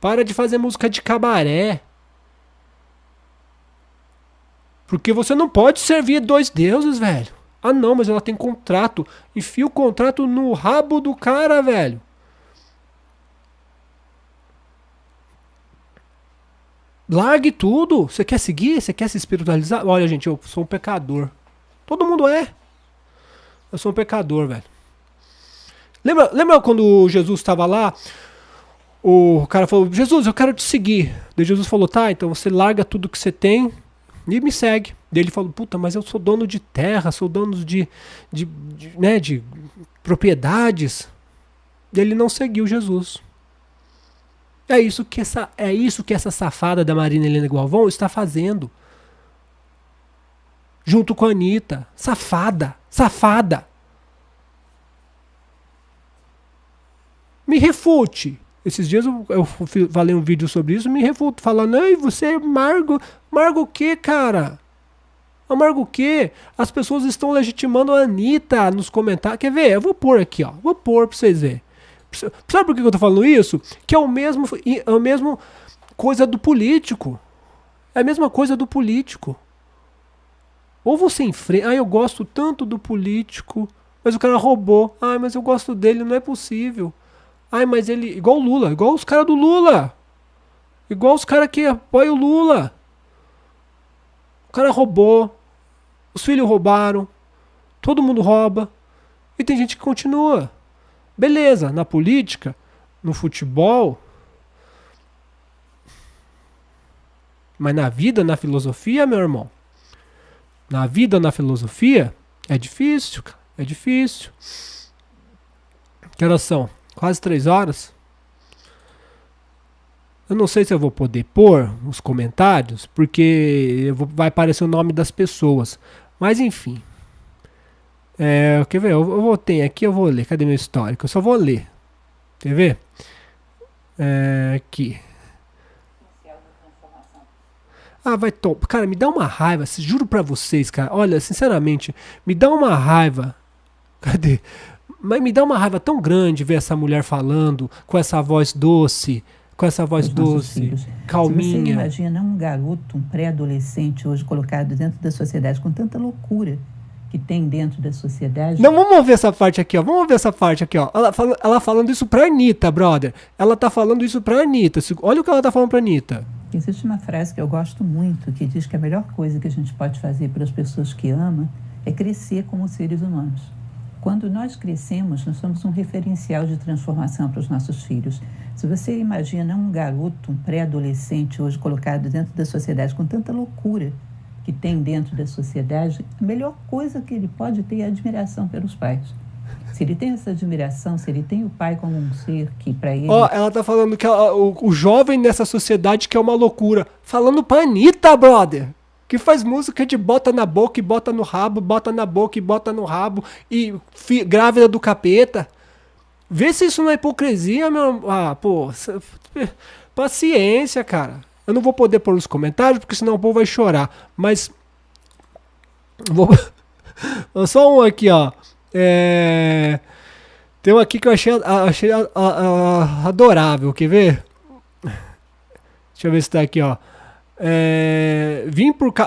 Para de fazer música de cabaré. Porque você não pode servir dois deuses, velho. Ah não, mas ela tem contrato. Enfia o contrato no rabo do cara, velho. Largue tudo. Você quer seguir? Você quer se espiritualizar? Olha, gente, eu sou um pecador. Todo mundo é. Eu sou um pecador, velho. Lembra quando Jesus estava lá? O cara falou: Jesus, eu quero te seguir. Daí Jesus falou: tá, então você larga tudo que você tem e me segue. Daí ele falou: puta, mas eu sou dono de terra, sou dono de propriedades. Daí ele não seguiu Jesus. É isso que essa safada da Marina Helena Galvão está fazendo. Junto com a Anitta. Safada. Safada. Me refute. Esses dias eu falei um vídeo sobre isso, me refuto, falando: ei, você é amargo. Amargo o quê, cara? Amargo o quê? As pessoas estão legitimando a Anitta nos comentários. Quer ver? Eu vou pôr aqui, ó. Vou pôr pra vocês verem. Sabe por que eu tô falando isso? Que é a mesma coisa do político. É a mesma coisa do político. Ou você enfrenta... eu gosto tanto do político, mas o cara roubou. Mas eu gosto dele, não é possível. Mas ele... Igual o Lula, igual os caras do Lula. Igual os caras que apoiam o Lula. O cara roubou. Os filhos roubaram. Todo mundo rouba. E tem gente que continua. Beleza, na política, no futebol. Mas na vida, na filosofia, meu irmão. Na vida, na filosofia, é difícil, cara. É difícil. Que horas são? Quase 3 horas. Eu não sei se eu vou poder pôr os comentários, porque vai aparecer o nome das pessoas. Mas enfim. Quer ver? Eu vou ter aqui, eu vou ler. Cadê meu histórico? Eu só vou ler. Quer ver? Aqui. Vai top. Cara, me dá uma raiva. Juro pra vocês, cara. Olha, sinceramente, me dá uma raiva. Cadê? Mas me dá uma raiva tão grande ver essa mulher falando com essa voz doce. Com essa voz doce, calminha. Se você imagina um garoto, um pré-adolescente hoje colocado dentro da sociedade com tanta loucura que tem dentro da sociedade. Não, vamos ver essa parte aqui, ó. Vamos ver essa parte aqui, ó. Ela falando isso pra Anitta, brother. Ela tá falando isso pra Anitta. Olha o que ela tá falando pra Anitta. Existe uma frase que eu gosto muito, que diz que a melhor coisa que a gente pode fazer para as pessoas que ama é crescer como seres humanos. Quando nós crescemos, nós somos um referencial de transformação para os nossos filhos. Se você imagina um garoto, um pré-adolescente hoje colocado dentro da sociedade com tanta loucura que tem dentro da sociedade, a melhor coisa que ele pode ter é admiração pelos pais. Se ele tem essa admiração, se ele tem o pai como um ser que para ele... Ela tá falando que o jovem nessa sociedade que é uma loucura. Falando pra Anitta, brother. Que faz música de bota na boca e bota no rabo, bota na boca e bota no rabo, e grávida do capeta. Vê se isso não é hipocrisia, meu... Paciência, cara. Eu não vou poder pôr nos comentários, porque senão o povo vai chorar. Mas... Só um aqui, ó. Tem um aqui que eu achei adorável. Quer ver? Deixa eu ver se tá aqui, ó.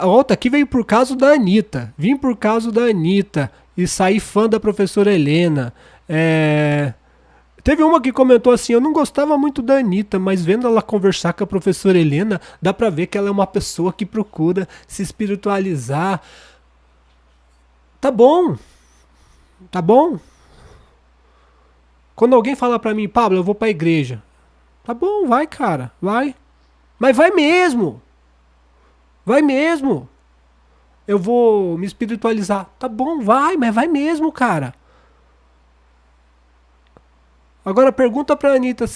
Outra aqui veio por causa da Anitta. Vim por causa da Anitta e saí fã da professora Helena. Teve uma que comentou assim: eu não gostava muito da Anitta, mas vendo ela conversar com a professora Helena, dá pra ver que ela é uma pessoa que procura se espiritualizar. Tá bom. Tá bom. Quando alguém fala pra mim: Pablo, eu vou pra igreja. Tá bom, vai, cara, vai. Mas vai mesmo. Vai mesmo. Eu vou me espiritualizar. Tá bom, vai, mas vai mesmo, cara. Agora pergunta pra Anitta,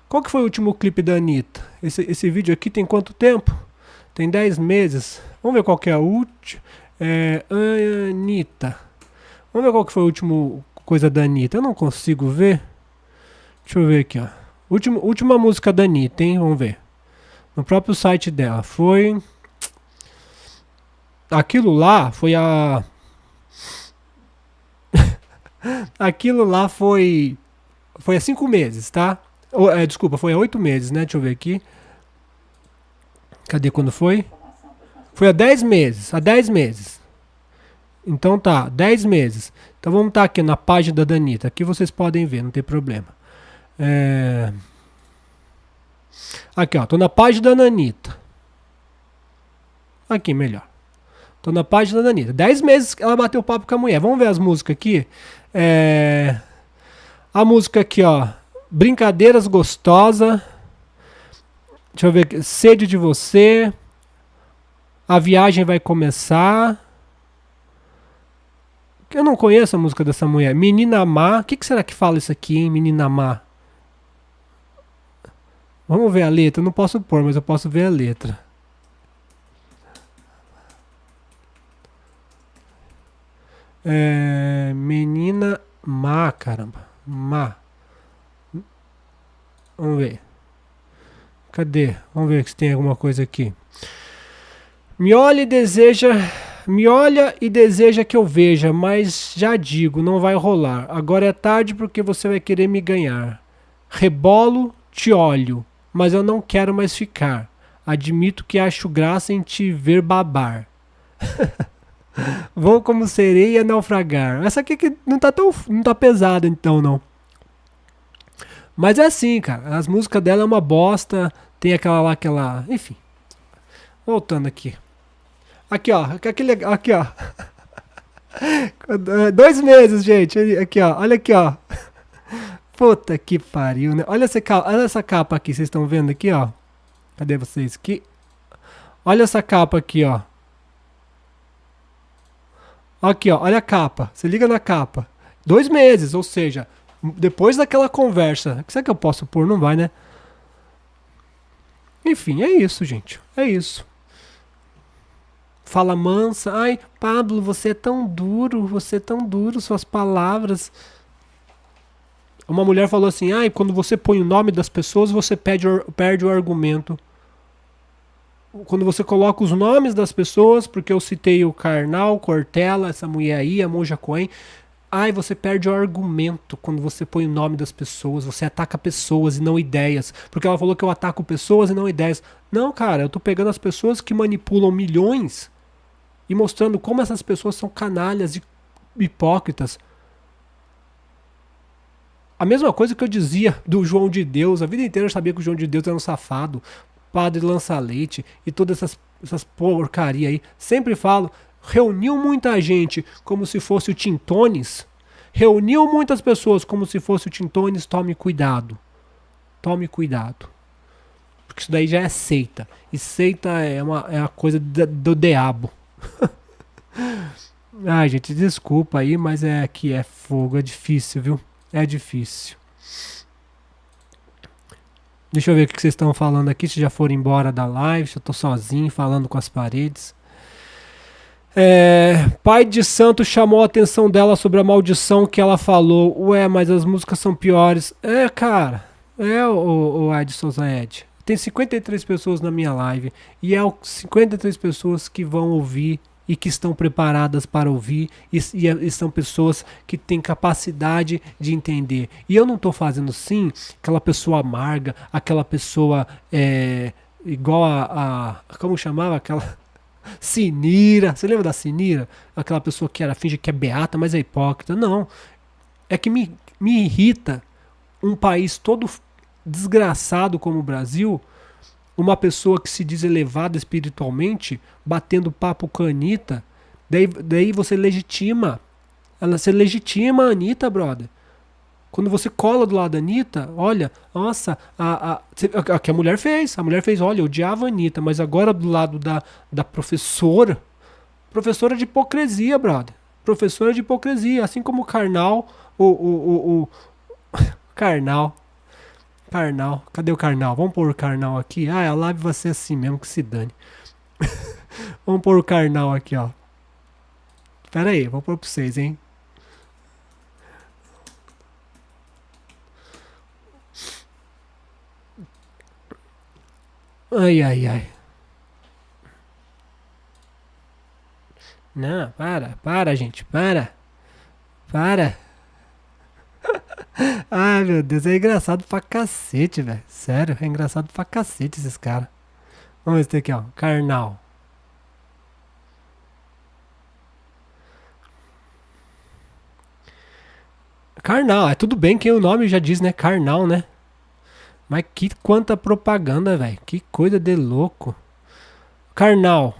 qual que foi o último clipe da Anitta? Esse vídeo aqui tem quanto tempo? Tem 10 meses. Vamos ver qual que é a última. Anitta. Vamos ver qual que foi a última coisa da Anitta. Eu não consigo ver. Deixa eu ver aqui, ó. Última música da Anitta, hein? Vamos ver. No próprio site dela. Foi... Aquilo lá foi a... Aquilo lá foi há 5 meses, tá? Desculpa, foi há 8 meses, né? Deixa eu ver aqui. Cadê quando foi? Foi há 10 meses. Há 10 meses. Então tá, 10 meses. Então vamos estar aqui na página da Anitta. Aqui vocês podem ver, não tem problema. Aqui, ó. Tô na página da Anitta. Aqui, melhor. Tô na página da Anitta. 10 meses que ela bateu papo com a mulher. Vamos ver as músicas aqui. A música aqui, ó. Brincadeiras Gostosa. Deixa eu ver aqui. Sede de Você. A Viagem Vai Começar. Eu não conheço a música dessa mulher. Menina Má. O que será que fala isso aqui, hein? Menina Má. Vamos ver a letra. Eu não posso pôr, mas eu posso ver a letra. Menina Má, caramba. Má. Vamos ver. Cadê? Vamos ver se tem alguma coisa aqui. Me olha e deseja que eu veja, mas já digo, não vai rolar. Agora é tarde porque você vai querer me ganhar. Rebolo, te olho, mas eu não quero mais ficar. Admito que acho graça em te ver babar. Vou como sereia naufragar. Essa aqui que não tá pesada então, não. Mas é assim, cara. As músicas dela é uma bosta. Tem aquela... Enfim. Voltando aqui. Aqui, ó. Aqui, ó. 2 meses, gente. Aqui, ó. Olha aqui, ó. Puta que pariu, né? Olha essa capa aqui. Vocês estão vendo aqui, ó. Cadê vocês aqui? Olha essa capa aqui, ó. Aqui, ó. Olha a capa. Você liga na capa. 2 meses, ou seja... Depois daquela conversa. Será que eu posso pôr? Não vai, né? Enfim, é isso, gente. É isso. Fala mansa. Ai, Pablo, você é tão duro. Você é tão duro, suas palavras. Uma mulher falou assim, ai, quando você põe o nome das pessoas, você perde o argumento. Quando você coloca os nomes das pessoas, porque eu citei o Karnal, Cortella, essa mulher aí, a Monja Coen... Ai, você perde o argumento quando você põe o nome das pessoas. Você ataca pessoas e não ideias. Porque ela falou que eu ataco pessoas e não ideias. Não, cara, eu tô pegando as pessoas que manipulam milhões e mostrando como essas pessoas são canalhas e hipócritas. A mesma coisa que eu dizia do João de Deus. A vida inteira eu sabia que o João de Deus era um safado. Padre Lança-Leite e todas essas porcaria aí. Sempre falo... Reuniu muita gente como se fosse o Tintones. Reuniu muitas pessoas como se fosse o Tintones. Tome cuidado. Tome cuidado. Porque isso daí já é seita. E seita é uma coisa do diabo. Ai, gente, desculpa aí, mas é que é fogo. É difícil, viu? É difícil. Deixa eu ver o que vocês estão falando aqui. Se já foram embora da live. Se eu tô sozinho falando com as paredes. Pai de Santo chamou a atenção dela sobre a maldição que ela falou. Ué, mas as músicas são piores. Cara. O Ed Souza Ed. Tem 53 pessoas na minha live. E 53 pessoas que vão ouvir e que estão preparadas para ouvir. E são pessoas que têm capacidade de entender. E eu não estou fazendo sim aquela pessoa amarga, aquela pessoa igual a como chamava aquela... Sinira, você lembra da Sinira? Aquela pessoa que finge que é beata, mas é hipócrita. Não, é que me irrita um país todo desgraçado como o Brasil, uma pessoa que se diz elevada espiritualmente, batendo papo com a Anitta, daí você legitima, você legitima a Anitta, brother. Quando você cola do lado da Anitta, olha, nossa, a que a mulher fez, olha, eu odiava a Anitta, mas agora do lado da professora de hipocrisia, brother. Professora de hipocrisia, assim como o Karnal, Karnal. Karnal. Cadê o Karnal? Vamos pôr o Karnal aqui. Ah, a live vai ser assim mesmo, que se dane. Vamos pôr o Karnal aqui, ó. Pera aí, vou pôr pra vocês, hein. Ai, ai, ai. Não, para, gente, para. Ai, meu Deus, é engraçado pra cacete, velho. Sério, é engraçado pra cacete esses caras. Vamos ver esse aqui, ó. Karnal. Karnal, é tudo bem que o nome já diz, né? Karnal, né? Mas que quanta propaganda, velho. Que coisa de louco. Karnal.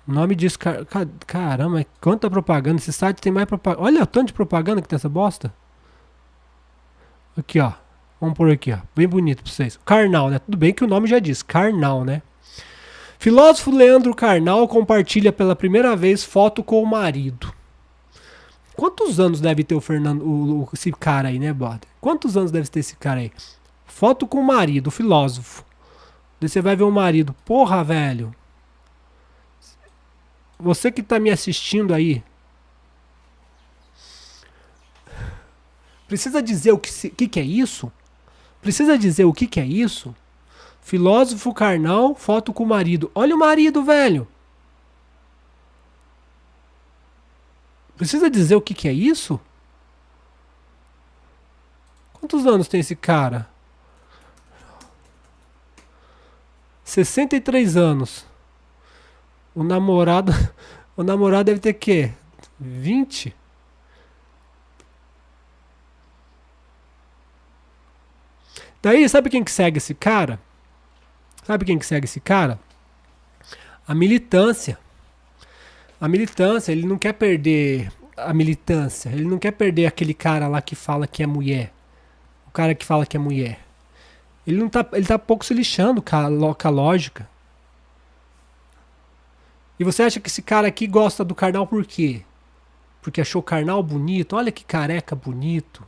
O nome diz... Caramba, quanta propaganda. Esse site tem mais propaganda. Olha o tanto de propaganda que tem essa bosta. Aqui, ó. Vamos por aqui, ó. Bem bonito pra vocês. Karnal, né? Tudo bem que o nome já diz. Karnal, né? Filósofo Leandro Carnal compartilha pela primeira vez foto com o marido. Quantos anos deve ter o Fernando, esse cara aí, né, brother? Quantos anos deve ter esse cara aí? Foto com o marido, o filósofo. Daí você vai ver o marido. Porra, velho. Você que tá me assistindo aí. Precisa dizer o que é isso? Precisa dizer o que é isso? Filósofo Karnal, foto com o marido. Olha o marido, velho. Precisa dizer o que é isso? Quantos anos tem esse cara? 63 anos. O namorado deve ter quê? 20? Daí, sabe quem que segue esse cara? Sabe quem que segue esse cara? A militância. A militância, ele não quer perder a militância. Ele não quer perder aquele cara lá que fala que é mulher. O cara que fala que é mulher. Ele tá pouco se lixando com a lógica. E você acha que esse cara aqui gosta do Karnal por quê? Porque achou o Karnal bonito? Olha que careca bonito.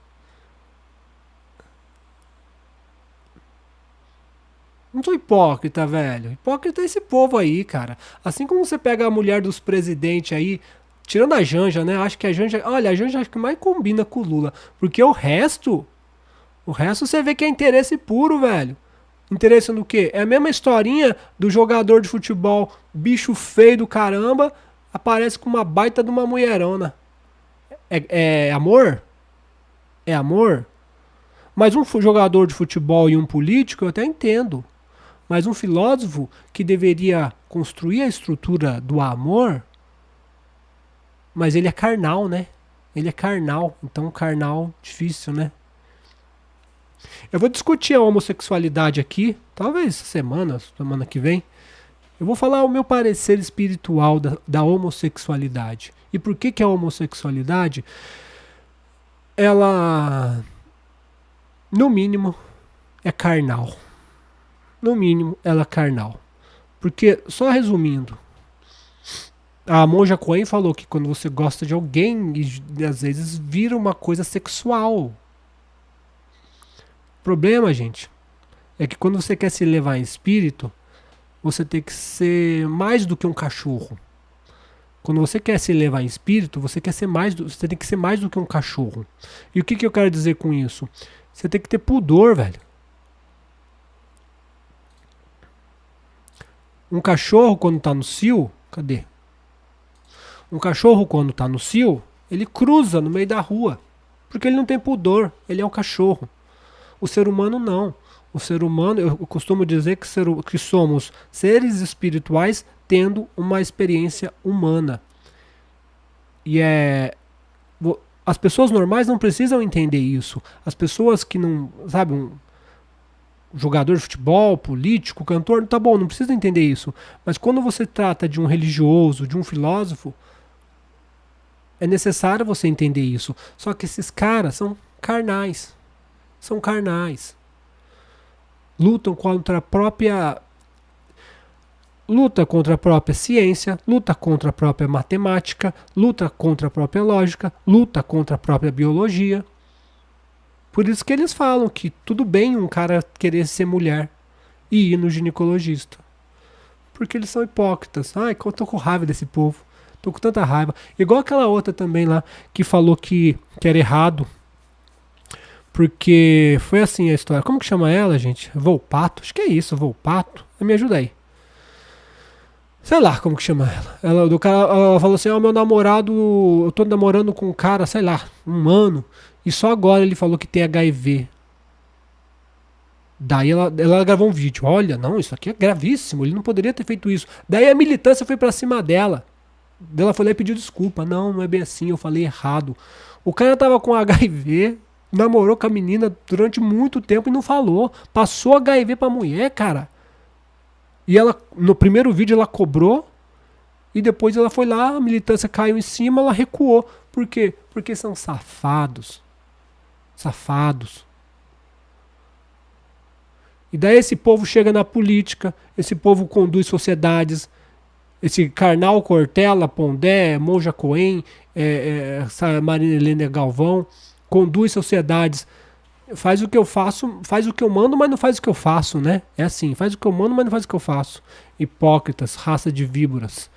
Não sou hipócrita, velho. Hipócrita é esse povo aí, cara. Assim como você pega a mulher dos presidentes aí, tirando a Janja, né? Acho que a Janja... Olha, a Janja acho que mais combina com o Lula. Porque o resto você vê que é interesse puro, velho. Interesse no quê? É a mesma historinha do jogador de futebol, bicho feio do caramba, aparece com uma baita de uma mulherona. É amor? É amor? Mas um jogador de futebol e um político eu até entendo. Mas um filósofo que deveria construir a estrutura do amor, mas ele é carnal, né? Ele é carnal, então carnal difícil, né? Eu vou discutir a homossexualidade aqui, talvez semana que vem. Eu vou falar o meu parecer espiritual da homossexualidade. E por que a homossexualidade, ela, no mínimo, é carnal. No mínimo, ela é carnal. Porque, só resumindo, a Monja Coen falou que quando você gosta de alguém, às vezes vira uma coisa sexual. O problema, gente, é que quando você quer se levar em espírito, você tem que ser mais do que um cachorro. Quando você quer se levar em espírito, você tem que ser mais do que um cachorro. E o que eu quero dizer com isso? Você tem que ter pudor, velho. Um cachorro quando tá no cio, cadê? Um cachorro quando tá no cio, ele cruza no meio da rua, porque ele não tem pudor, ele é um cachorro. O ser humano não. O ser humano, eu costumo dizer que somos seres espirituais tendo uma experiência humana. E as pessoas normais não precisam entender isso. As pessoas que não, sabe, um jogador de futebol, político, cantor, tá bom, não precisa entender isso. Mas quando você trata de um religioso, de um filósofo, é necessário você entender isso. Só que esses caras são carnais. São carnais. Lutam contra a própria... luta contra a própria ciência, luta contra a própria matemática, luta contra a própria lógica, luta contra a própria biologia. Por isso que eles falam que tudo bem um cara querer ser mulher e ir no ginecologista. Porque eles são hipócritas. Ai, eu tô com raiva desse povo. Tô com tanta raiva. Igual aquela outra também lá, que falou que era errado. Porque foi assim a história. Como que chama ela, gente? Volpato? Acho que é isso, Volpato. Me ajuda aí. Sei lá como que chama ela. Ela falou assim, meu namorado, eu tô namorando com um cara, sei lá, 1 ano. E só agora ele falou que tem HIV. Daí ela gravou um vídeo. Olha, não, isso aqui é gravíssimo. Ele não poderia ter feito isso. Daí a militância foi pra cima dela. Ela foi lá e pediu desculpa. Não é bem assim, eu falei errado. O cara tava com HIV, namorou com a menina durante muito tempo e não falou. Passou HIV pra mulher, cara. E ela, no primeiro vídeo, ela cobrou. E depois ela foi lá, a militância caiu em cima, ela recuou. Por quê? Porque são safados. Safados. E daí esse povo chega na política, esse povo conduz sociedades, esse Karnal Cortella, Pondé, Monja Cohen, Marina Helena Galvão, conduz sociedades, faz o que eu faço, faz o que eu mando, mas não faz o que eu faço, né? É assim, faz o que eu mando, mas não faz o que eu faço. Hipócritas, raça de víboras.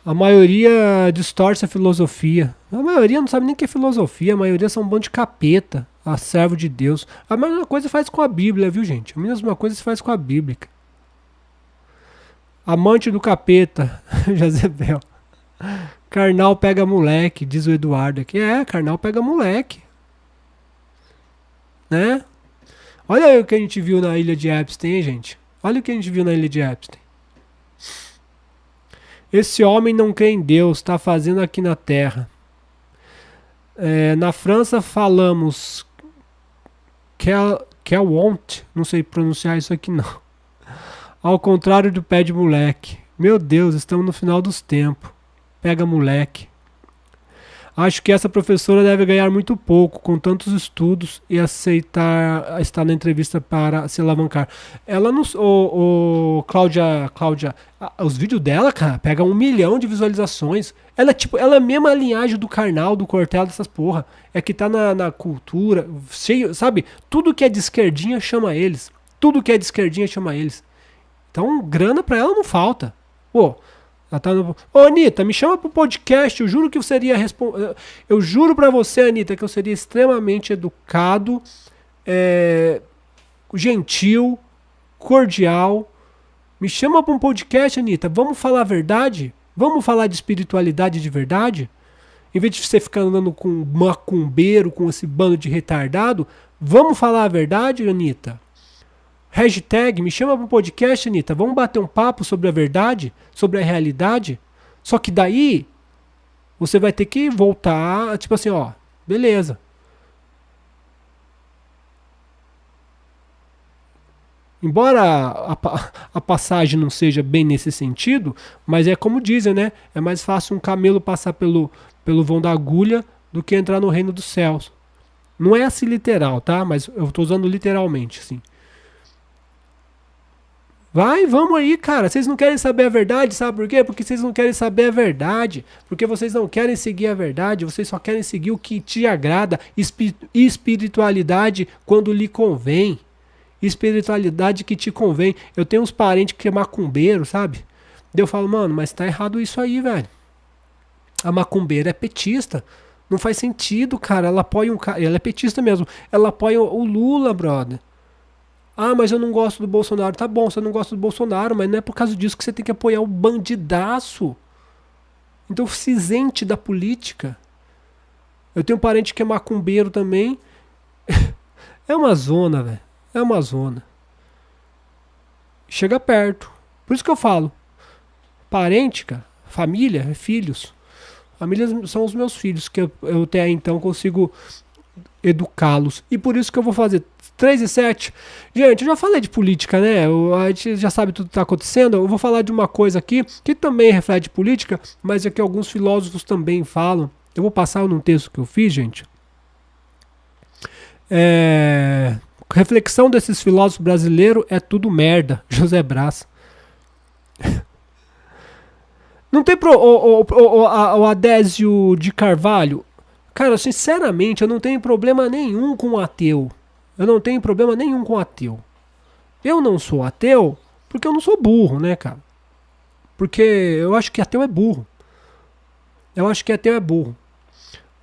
A maioria distorce a filosofia. A maioria não sabe nem o que é filosofia. A maioria são um bando de capeta, a servo de Deus. A mesma coisa faz com a Bíblia, viu, gente? A mesma coisa se faz com a Bíblia. Amante do capeta, Jezebel. Karnal pega moleque, diz o Eduardo aqui. Karnal pega moleque. Né? Olha aí o que a gente viu na ilha de Epstein, gente. Olha o que a gente viu na ilha de Epstein. Esse homem não crê em Deus, está fazendo aqui na Terra. Na França falamos Kelwont, não sei pronunciar isso aqui não. Ao contrário do pé de moleque. Meu Deus, estamos no final dos tempos. Pega moleque. Acho que essa professora deve ganhar muito pouco com tantos estudos e aceitar estar na entrevista para se alavancar. Ela não... Cláudia, os vídeos dela, cara, pegam 1 milhão de visualizações. Ela é a mesma linhagem do Karnal, do Cortella, dessas porra. É que tá na cultura, cheio, sabe? Tudo que é de esquerdinha chama eles. Tudo que é de esquerdinha chama eles. Então, grana pra ela não falta. Pô... Ô, Anitta, me chama pro podcast. Eu juro que eu seria eu juro pra você, Anitta, que eu seria extremamente educado, gentil, cordial. Me chama pra um podcast, Anitta. Vamos falar a verdade? Vamos falar de espiritualidade de verdade? Em vez de você ficar andando com macumbeiro, com esse bando de retardado, vamos falar a verdade, Anitta? Hashtag, me chama para um podcast, Anitta. Vamos bater um papo sobre a verdade, sobre a realidade. Só que daí, você vai ter que voltar, tipo assim, ó, beleza. Embora a passagem não seja bem nesse sentido, mas é como dizem, né? É mais fácil um camelo passar pelo vão da agulha do que entrar no reino dos céus. Não é assim literal, tá? Mas eu tô usando literalmente, assim. Vamos aí, cara. Vocês não querem saber a verdade, sabe por quê? Porque vocês não querem saber a verdade. Porque vocês não querem seguir a verdade. Vocês só querem seguir o que te agrada. Espiritualidade quando lhe convém. Espiritualidade que te convém. Eu tenho uns parentes que é macumbeiro, sabe? Daí eu falo, mano, mas tá errado isso aí, velho. A macumbeira é petista. Não faz sentido, cara. Ela apoia um cara. Ela é petista mesmo. Ela apoia o Lula, brother. Ah, mas eu não gosto do Bolsonaro. Tá bom, você não gosta do Bolsonaro, mas não é por causa disso que você tem que apoiar o bandidaço. Então se isente da política. Eu tenho um parente que é macumbeiro também. É uma zona, velho. É uma zona. Chega perto. Por isso que eu falo. Parente, cara. Família, filhos. Família são os meus filhos, que eu até então consigo educá-los. E por isso que eu vou fazer 3 e 7. Gente, eu já falei de política, né? A gente já sabe tudo que está acontecendo. Eu vou falar de uma coisa aqui que também reflete política, mas é que alguns filósofos também falam. Eu vou passar num texto que eu fiz, gente. Reflexão desses filósofos brasileiros é tudo merda. José Brás. Não tem o Adésio de Carvalho. Cara, sinceramente, eu não tenho problema nenhum com ateu. Eu não tenho problema nenhum com ateu. Eu não sou ateu porque eu não sou burro, né, cara? Porque eu acho que ateu é burro. Eu acho que ateu é burro.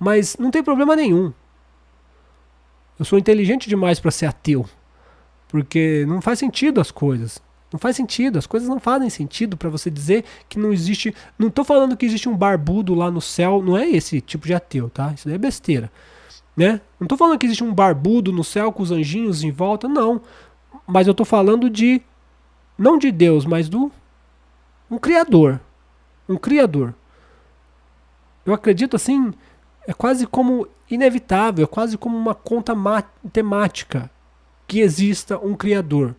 Mas não tem problema nenhum. Eu sou inteligente demais para ser ateu. Porque não faz sentido as coisas. Não faz sentido, as coisas não fazem sentido para você dizer que não existe... Não tô falando que existe um barbudo lá no céu, não é esse tipo de ateu, tá? Isso daí é besteira, né? Não tô falando que existe um barbudo no céu com os anjinhos em volta, não. Mas eu tô falando de... Não de Deus, mas do... Um criador. Um criador. Eu acredito assim, é quase como inevitável, é quase como uma conta matemática que exista um criador.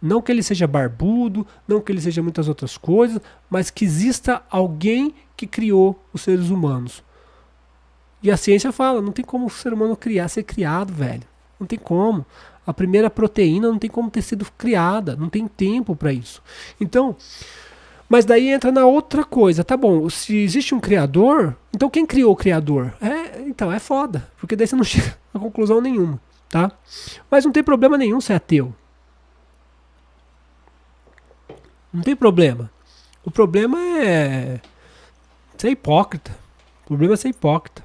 Não que ele seja barbudo, não que ele seja muitas outras coisas, mas que exista alguém que criou os seres humanos. E a ciência fala, não tem como o ser humano ser criado, velho. Não tem como. A primeira proteína não tem como ter sido criada, não tem tempo para isso. Então, mas daí entra na outra coisa, tá bom, se existe um criador, então quem criou o criador? Então é foda, porque daí você não chega a conclusão nenhuma, tá? Mas não tem problema nenhum ser ateu. Não tem problema. O problema é ser hipócrita. O problema é ser hipócrita.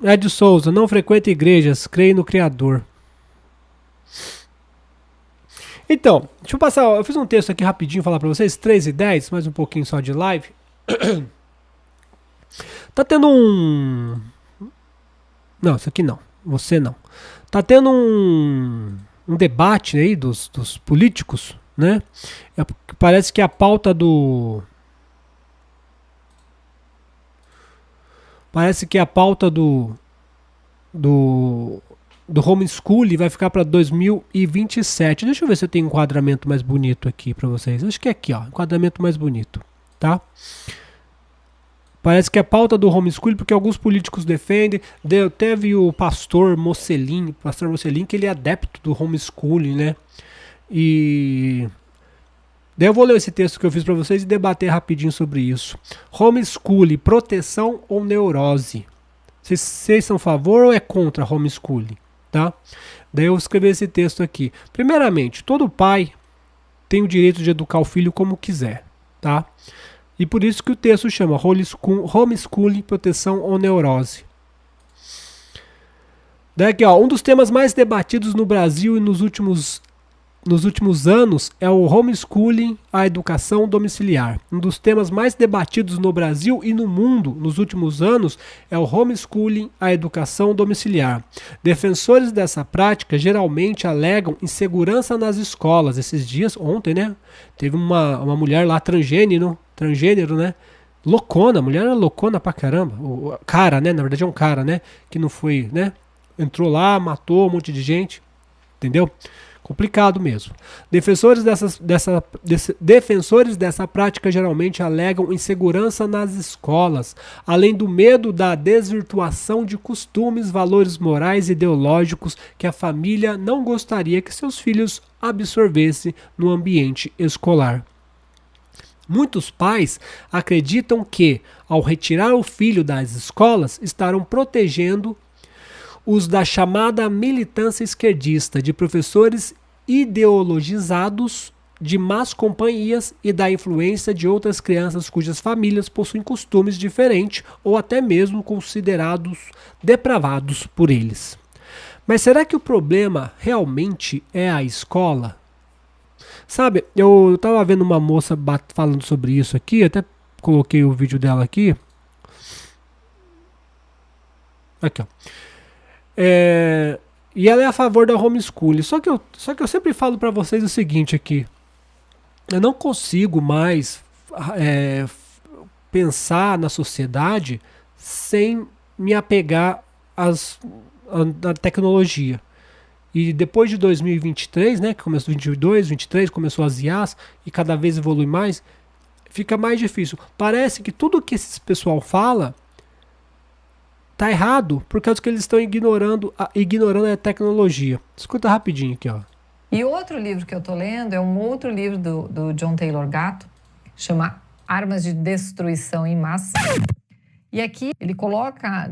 Ed Souza, não frequenta igrejas, creio no Criador. Então, deixa eu passar. Eu fiz um texto aqui rapidinho falar pra vocês, 3 e 10, mais um pouquinho só de live. Tá tendo um... Não, isso aqui não. Você não. Tá tendo um debate aí dos políticos, né? Parece que a pauta do... Parece que a pauta do homeschooling vai ficar para 2027. Deixa eu ver se eu tenho um enquadramento mais bonito aqui para vocês. Acho que é aqui, ó, enquadramento mais bonito, tá? Parece que a pauta do homeschooling, porque alguns políticos defendem. Teve o pastor Mocelin, que ele é adepto do homeschooling, né? E daí eu vou ler esse texto que eu fiz para vocês e debater rapidinho sobre isso. Homeschooling, proteção ou neurose? Vocês são a favor ou é contra homeschooling? Tá? Daí eu escrevi esse texto aqui. Primeiramente, todo pai tem o direito de educar o filho como quiser, tá? E por isso que o texto chama homeschooling, proteção ou neurose. Daí aqui, ó, um dos temas mais debatidos no Brasil e nos últimos anos é o homeschooling, a educação domiciliar. Um dos temas mais debatidos no Brasil e no mundo nos últimos anos é o homeschooling, a educação domiciliar. Defensores dessa prática geralmente alegam insegurança nas escolas. Esses dias, ontem, né? Teve uma mulher lá transgênero, né? Loucona, a mulher era loucona pra caramba. O cara, né? Na verdade é um cara, né? Que não foi, né? Entrou lá, matou um monte de gente. Entendeu? Complicado mesmo. Defensores dessa prática geralmente alegam insegurança nas escolas, além do medo da desvirtuação de costumes, valores morais e ideológicos que a família não gostaria que seus filhos absorvessem no ambiente escolar. Muitos pais acreditam que, ao retirar o filho das escolas, estarão protegendo os da chamada militância esquerdista, de professores ideologizados, de más companhias e da influência de outras crianças cujas famílias possuem costumes diferentes ou até mesmo considerados depravados por eles. Mas será que o problema realmente é a escola? Sabe, eu estava vendo uma moça falando sobre isso aqui, até coloquei o vídeo dela aqui. Aqui, ó. E ela é a favor da homeschooling. Só que eu sempre falo para vocês o seguinte aqui. Eu não consigo mais pensar na sociedade sem me apegar a tecnologia. E depois de 2023, né, que começou 22, 23, começou as IAs e cada vez evolui mais, fica mais difícil. Parece que tudo que esse pessoal fala tá errado, por causa que eles estão ignorando a tecnologia. Escuta rapidinho aqui, ó. E outro livro que eu tô lendo é um outro livro do John Taylor Gatto, chama Armas de Destruição em Massa. E aqui ele coloca,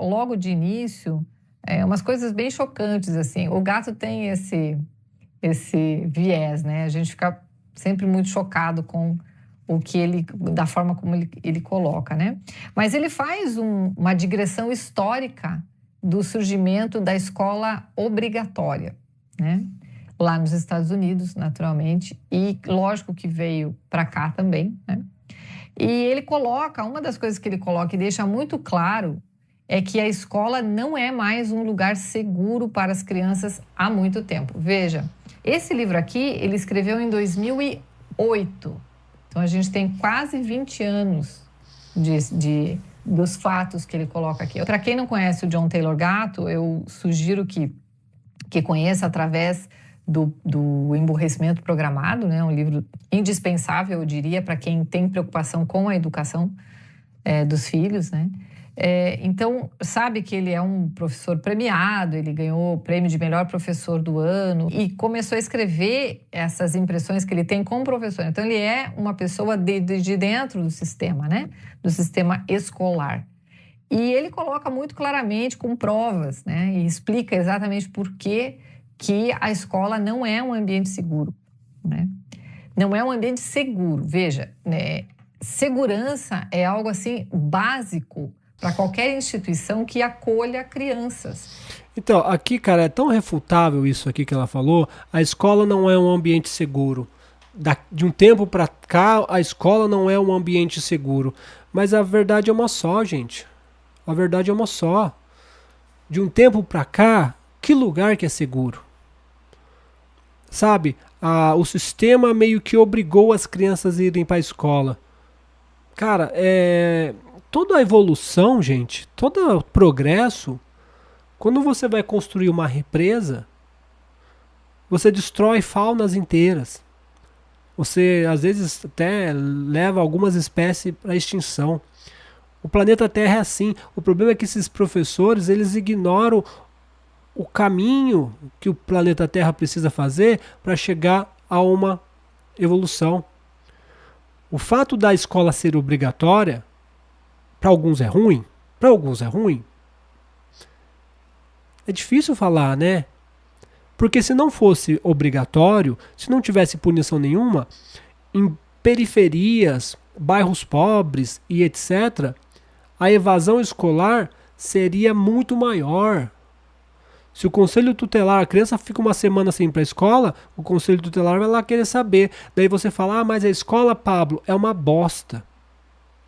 logo de início, umas coisas bem chocantes, assim. O Gatto tem esse viés, né? A gente fica sempre muito chocado com da forma como ele coloca, né? Mas ele faz uma digressão histórica do surgimento da escola obrigatória, né? Lá nos Estados Unidos, naturalmente, e lógico que veio para cá também, né? E ele coloca, uma das coisas que ele coloca e deixa muito claro é que a escola não é mais um lugar seguro para as crianças há muito tempo. Veja, esse livro aqui, ele escreveu em 2008. Então, a gente tem quase 20 anos dos fatos que ele coloca aqui. Para quem não conhece o John Taylor Gatto, eu sugiro que conheça através do Emburrecimento Programado, né? Um livro indispensável, eu diria, para quem tem preocupação com a educação dos filhos, né? Então, sabe que ele é um professor premiado, ele ganhou o prêmio de melhor professor do ano e começou a escrever essas impressões que ele tem como professor. Então, ele é uma pessoa de dentro do sistema, né? Do sistema escolar. E ele coloca muito claramente com provas, né? E explica exatamente por que a escola não é um ambiente seguro, né? Não é um ambiente seguro. Veja, né? Segurança é algo assim básico para qualquer instituição que acolha crianças. Então, aqui, cara, é tão refutável isso aqui que ela falou. A escola não é um ambiente seguro. De um tempo para cá, a escola não é um ambiente seguro. Mas a verdade é uma só, gente. A verdade é uma só. De um tempo para cá, que lugar que é seguro? Sabe? O sistema meio que obrigou as crianças a irem para a escola. Cara, toda a evolução, gente, todo o progresso, quando você vai construir uma represa, você destrói faunas inteiras. Você, às vezes, até leva algumas espécies para extinção. O planeta Terra é assim. O problema é que esses professores, eles ignoram o caminho que o planeta Terra precisa fazer para chegar a uma evolução. O fato da escola ser obrigatória, para alguns é ruim, para alguns é ruim. É difícil falar, né? Porque se não fosse obrigatório, se não tivesse punição nenhuma, em periferias, bairros pobres e etc., a evasão escolar seria muito maior. Se o conselho tutelar, a criança fica uma semana sem ir para a escola, o conselho tutelar vai lá querer saber. Daí você fala, mas a escola, Pablo, é uma bosta.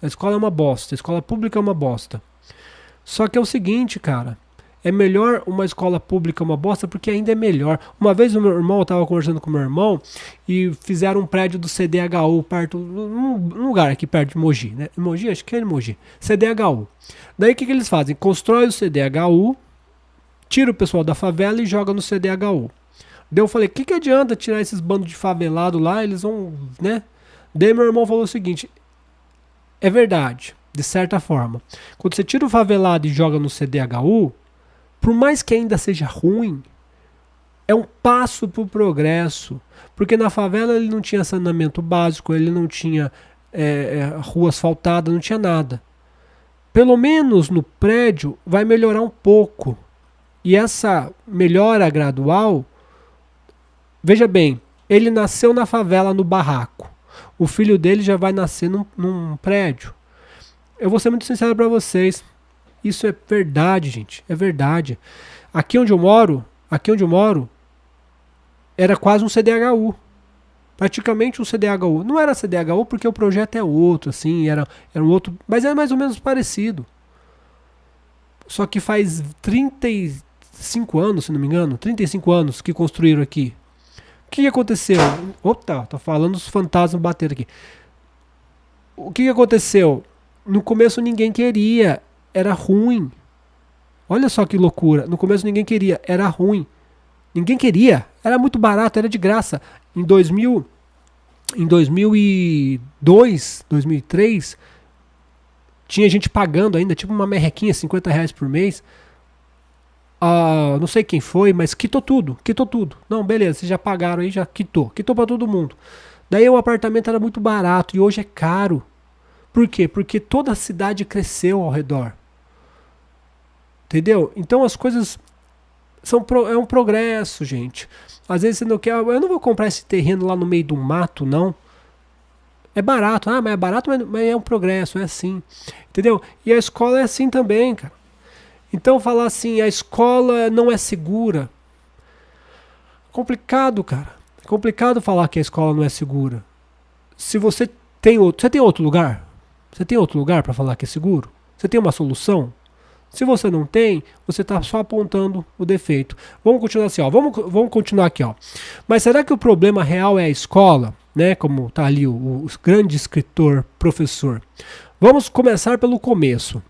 A escola é uma bosta, a escola pública é uma bosta. Só que é o seguinte, cara, é melhor uma escola pública uma bosta porque ainda é melhor. Uma vez o meu irmão, eu estava conversando com o meu irmão e fizeram um prédio do CDHU perto, num lugar aqui perto de Mogi, né? Mogi, acho que é Mogi. CDHU. Daí o que eles fazem? Constrói o CDHU, tira o pessoal da favela e joga no CDHU. Daí eu falei, o que adianta tirar esses bandos de favelado lá, eles vão, né? Daí meu irmão falou o seguinte, é verdade, de certa forma. Quando você tira o favelado e joga no CDHU, por mais que ainda seja ruim, é um passo para o progresso. Porque na favela ele não tinha saneamento básico, ele não tinha rua asfaltada, não tinha nada. Pelo menos no prédio vai melhorar um pouco. E essa melhora gradual, veja bem, ele nasceu na favela, no barraco. O filho dele já vai nascer num prédio. Eu vou ser muito sincero para vocês. Isso é verdade, gente. É verdade. Aqui onde eu moro, era quase um CDHU. Praticamente um CDHU. Não era CDHU porque o projeto é outro, assim, era um outro, mas é mais ou menos parecido. Só que faz 35 anos, se não me engano, 35 anos que construíram aqui. O que aconteceu? Opa, tô falando, os fantasmas bateram aqui. O que aconteceu? No começo ninguém queria, era ruim. Olha só que loucura. No começo ninguém queria, era ruim. Ninguém queria, era muito barato, era de graça. Em 2002, 2003, tinha gente pagando ainda, tipo uma merrequinha, R$50 por mês. Não sei quem foi, mas quitou tudo. Não, beleza, vocês já pagaram aí, já quitou pra todo mundo. Daí o apartamento era muito barato e hoje é caro. Por quê? Porque toda a cidade cresceu ao redor. Entendeu? Então as coisas é um progresso, gente. Às vezes você não quer, eu não vou comprar esse terreno lá no meio do mato, não. É barato, mas é barato, mas é um progresso, é assim. Entendeu? E a escola é assim também, cara. Então falar assim, a escola não é segura. Complicado, cara. É complicado falar que a escola não é segura. Se você tem outro lugar? Você tem outro lugar para falar que é seguro? Você tem uma solução? Se você não tem, você está só apontando o defeito. Vamos continuar assim, ó. Vamos continuar aqui, ó. Mas será que o problema real é a escola? Né? Como está ali o grande escritor, professor. Vamos começar pelo começo.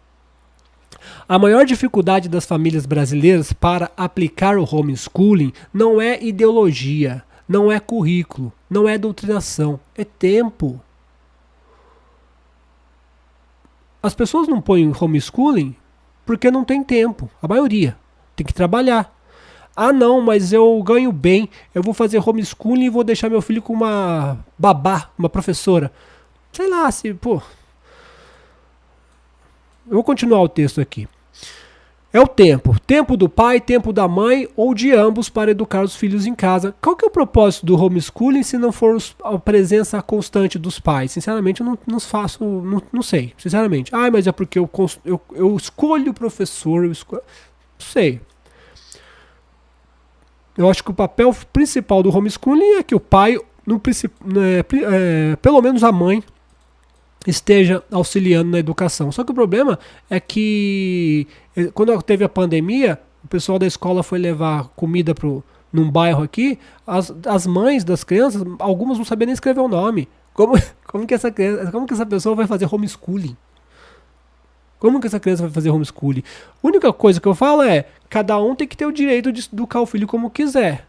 A maior dificuldade das famílias brasileiras para aplicar o homeschooling não é ideologia, não é currículo, não é doutrinação, é tempo. As pessoas não põem homeschooling porque não tem tempo, a maioria. Tem que trabalhar. Ah não, mas eu ganho bem, eu vou fazer homeschooling e vou deixar meu filho com uma babá, uma professora. Sei lá, pô... Eu vou continuar o texto aqui. É o tempo. Tempo do pai, tempo da mãe ou de ambos para educar os filhos em casa. Qual que é o propósito do homeschooling se não for a presença constante dos pais? Sinceramente, eu não sei. Sinceramente. Mas é porque eu escolho o professor, não sei. Eu acho que o papel principal do homeschooling é que o pai, pelo menos a mãe, esteja auxiliando na educação. Só que o problema é que quando teve a pandemia, o pessoal da escola foi levar comida num bairro aqui, as mães das crianças, algumas não sabiam nem escrever o nome. Como que essa pessoa vai fazer homeschooling? Como que essa criança vai fazer homeschooling? A única coisa que eu falo é, cada um tem que ter o direito de educar o filho como quiser.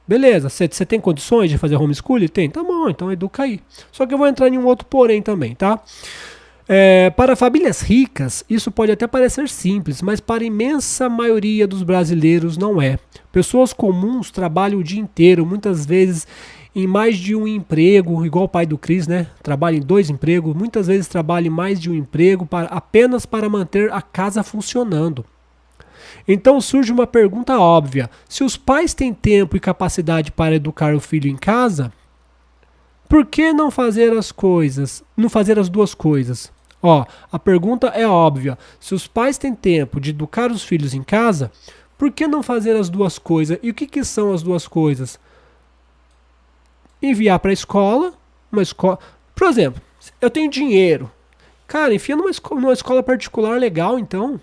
Beleza, você tem condições de fazer homeschooling? Tem? Tá bom, então educa aí. Só que eu vou entrar em um outro porém também, tá? Para famílias ricas, isso pode até parecer simples, mas para a imensa maioria dos brasileiros não é. Pessoas comuns trabalham o dia inteiro, muitas vezes em mais de um emprego, igual o pai do Cris, né? Trabalha em 2 empregos, muitas vezes trabalha em mais de um emprego apenas para manter a casa funcionando. Então surge uma pergunta óbvia. Se os pais têm tempo e capacidade para educar o filho em casa, por que não fazer as duas coisas? A pergunta é óbvia. Se os pais têm tempo de educar os filhos em casa, por que não fazer as duas coisas? E o que são as duas coisas? Enviar para a escola, por exemplo, eu tenho dinheiro. Cara, enfia numa escola particular legal, então.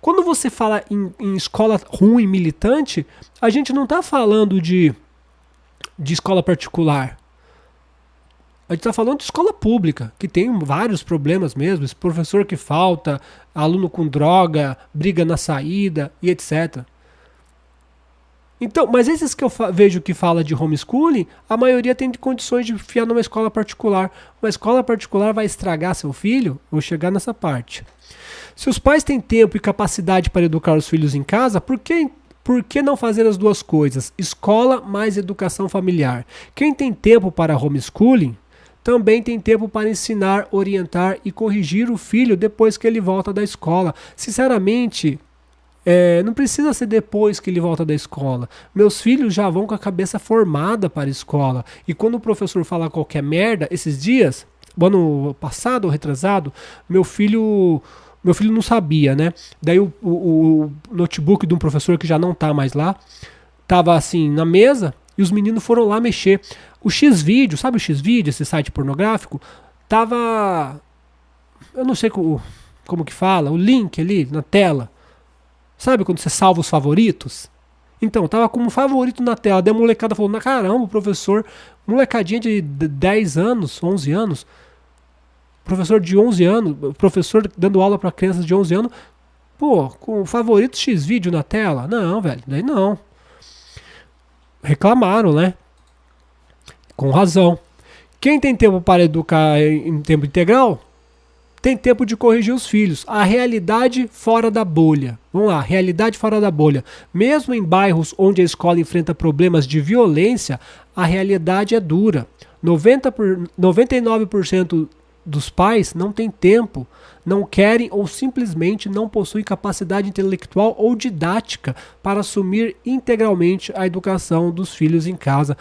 Quando você fala em escola ruim, militante, a gente não está falando de escola particular. A gente está falando de escola pública, que tem vários problemas mesmo. Esse professor que falta, aluno com droga, briga na saída e etc. Então, mas esses que eu vejo que fala de homeschooling, a maioria tem condições de enfiar numa escola particular. Uma escola particular vai estragar seu filho? Vou chegar nessa parte. Se os pais têm tempo e capacidade para educar os filhos em casa, por que não fazer as duas coisas? Escola mais educação familiar. Quem tem tempo para homeschooling, também tem tempo para ensinar, orientar e corrigir o filho depois que ele volta da escola. Sinceramente, não precisa ser depois que ele volta da escola. Meus filhos já vão com a cabeça formada para a escola. E quando o professor fala qualquer merda, esses dias, ano passado ou retrasado, meu filho não sabia, né? Daí o notebook de um professor que já não tá mais lá, tava assim na mesa e os meninos foram lá mexer. O Xvideo, sabe o Xvideo, esse site pornográfico? Tava... Eu não sei como que fala, o link ali na tela. Sabe quando você salva os favoritos? Então, tava como favorito na tela. Daí a molecada falou, caramba, o professor, molecadinha de 10 anos, 11 anos, professor de 11 anos, professor dando aula para crianças de 11 anos, Pô, com o favorito X-Vídeo na tela? Não, velho, daí não. Reclamaram, né? Com razão. Quem tem tempo para educar em tempo integral, tem tempo de corrigir os filhos. A realidade fora da bolha. Vamos lá, realidade fora da bolha. Mesmo em bairros onde a escola enfrenta problemas de violência, a realidade é dura. 99% dos pais não têm tempo, não querem ou simplesmente não possuem capacidade intelectual ou didática para assumir integralmente a educação dos filhos em casa.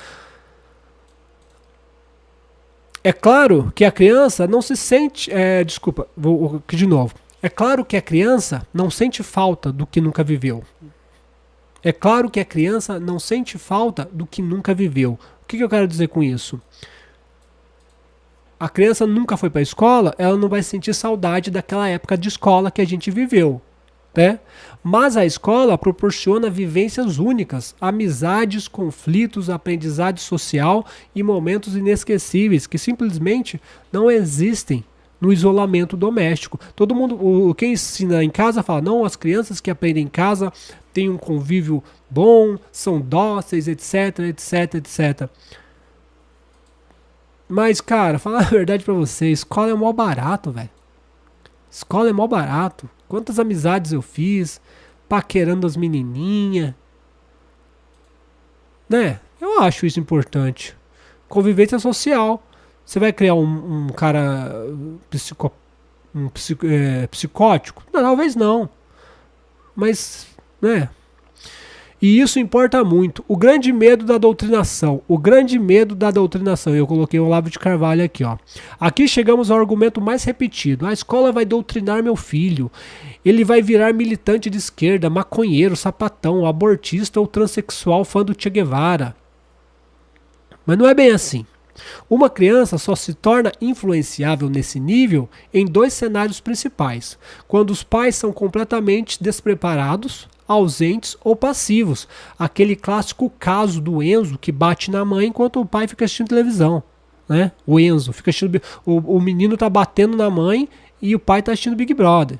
É claro que a criança não se sente... vou aqui de novo. É claro que a criança não sente falta do que nunca viveu. É claro que a criança não sente falta do que nunca viveu. O que eu quero dizer com isso? A criança nunca foi para a escola, ela não vai sentir saudade daquela época de escola que a gente viveu, né? Mas a escola proporciona vivências únicas, amizades, conflitos, aprendizado social e momentos inesquecíveis que simplesmente não existem no isolamento doméstico. Todo mundo, quem ensina em casa fala, não, as crianças que aprendem em casa têm um convívio bom, são dóceis, etc, etc, etc. Mas, cara, falar a verdade pra você, escola é mó barato, velho. Escola é mó barato. Quantas amizades eu fiz, paquerando as menininhas. Né? Eu acho isso importante. Convivência social. Você vai criar um cara psicótico? Não, talvez não. Mas, né? E isso importa muito. O grande medo da doutrinação. O grande medo da doutrinação. Eu coloquei o Olavo de Carvalho aqui, ó. Aqui chegamos ao argumento mais repetido. A escola vai doutrinar meu filho. Ele vai virar militante de esquerda, maconheiro, sapatão, abortista ou transexual fã do Che Guevara. Mas não é bem assim. Uma criança só se torna influenciável nesse nível em dois cenários principais. Quando os pais são completamente despreparados, ausentes ou passivos. Aquele clássico caso do Enzo que bate na mãe enquanto o pai fica assistindo televisão, né? O Enzo fica assistindo, o menino tá batendo na mãe e o pai tá assistindo Big Brother.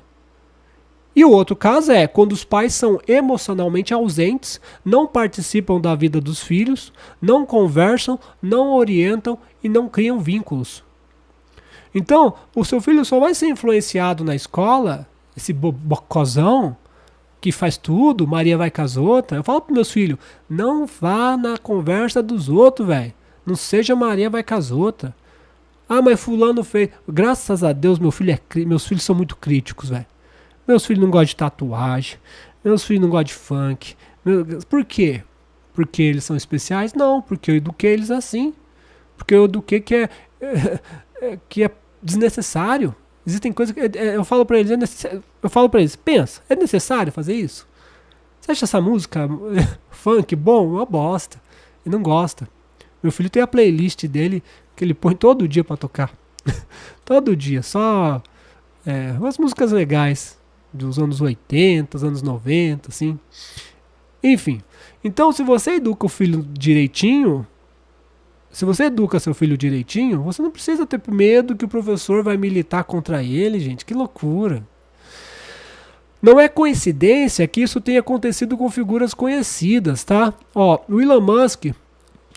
E o outro caso é quando os pais são emocionalmente ausentes, não participam da vida dos filhos, não conversam, não orientam e não criam vínculos. Então, o seu filho só vai ser influenciado na escola, esse bocozão que faz tudo, Maria vai com as outras. Eu falo pros meus filhos, não vá na conversa dos outros, velho. Não seja Maria vai com as outras. Ah, mas fulano fez. Graças a Deus, meus filhos são muito críticos, velho. Meus filhos não gostam de tatuagem. Meus filhos não gostam de funk. Por quê? Porque eles são especiais? Não, porque eu eduquei eles assim. Porque eu eduquei que é desnecessário. Existem coisas que eu falo pra eles, pensa, é necessário fazer isso? Você acha essa música funk bom? Uma bosta. Ele não gosta. Meu filho tem a playlist dele que ele põe todo dia pra tocar. Todo dia, só umas músicas legais dos anos 80, anos 90, assim. Enfim, então se você educa o filho direitinho, se você educa seu filho direitinho, você não precisa ter medo que o professor vai militar contra ele, gente. Que loucura. Não é coincidência que isso tenha acontecido com figuras conhecidas, tá? Ó, o Elon Musk,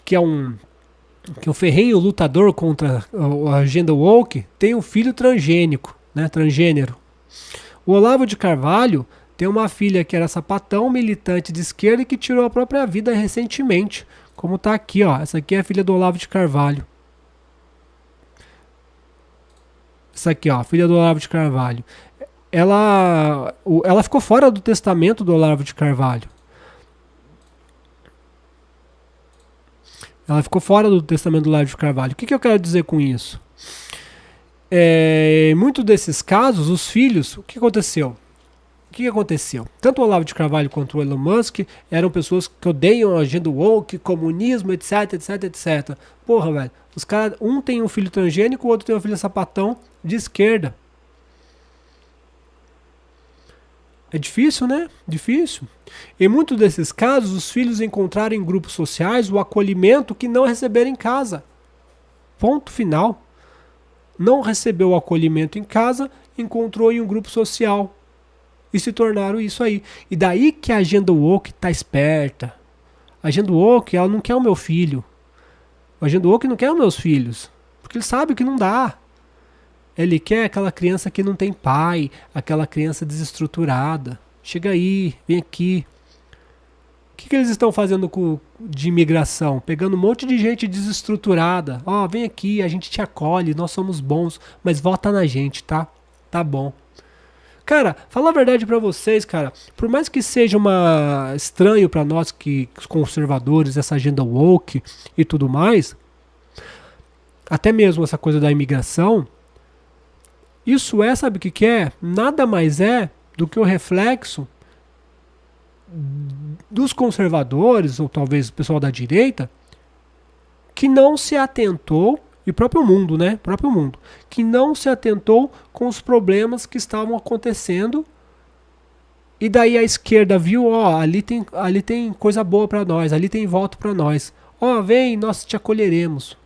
que é um ferrenho lutador contra a agenda woke, tem um filho transgênico, né? Transgênero. O Olavo de Carvalho tem uma filha que era sapatão, militante de esquerda e que tirou a própria vida recentemente. Como tá aqui, ó. Essa aqui é a filha do Olavo de Carvalho. Essa aqui, ó, filha do Olavo de Carvalho. Ela ficou fora do testamento do Olavo de Carvalho. Ela ficou fora do testamento do Olavo de Carvalho. O que eu quero dizer com isso? Em muitos desses casos, os filhos... O que aconteceu? Tanto o Olavo de Carvalho quanto o Elon Musk eram pessoas que odeiam a agenda woke, comunismo, etc, etc, etc. Porra, velho. Os caras, um tem um filho transgênico, o outro tem um filho sapatão de esquerda. É difícil, né? Difícil. Em muitos desses casos, os filhos encontraram em grupos sociais o acolhimento que não receberam em casa. Ponto final. Não recebeu o acolhimento em casa, encontrou em um grupo social. e se tornaram isso aí. E daí que a agenda woke tá esperta. A agenda woke, ela não quer o meu filho. A agenda woke não quer os meus filhos. Porque ele sabe que não dá. Ele quer aquela criança que não tem pai, aquela criança desestruturada. Chega aí, vem aqui. O que eles estão fazendo de imigração? Pegando um monte de gente desestruturada. Ó, vem aqui, a gente te acolhe, nós somos bons, mas vota na gente, tá? Tá bom. Cara, falar a verdade pra vocês, cara, por mais que seja estranho pra nós que os conservadores, essa agenda woke e tudo mais, até mesmo essa coisa da imigração, isso sabe o que é? Nada mais é do que o reflexo dos conservadores, ou talvez o pessoal da direita, que não se atentou, e próprio mundo, né? Próprio mundo, que não se atentou com os problemas que estavam acontecendo, e daí a esquerda viu, ó, ali tem coisa boa pra nós, ali tem voto pra nós. Ó, vem, nós te acolheremos.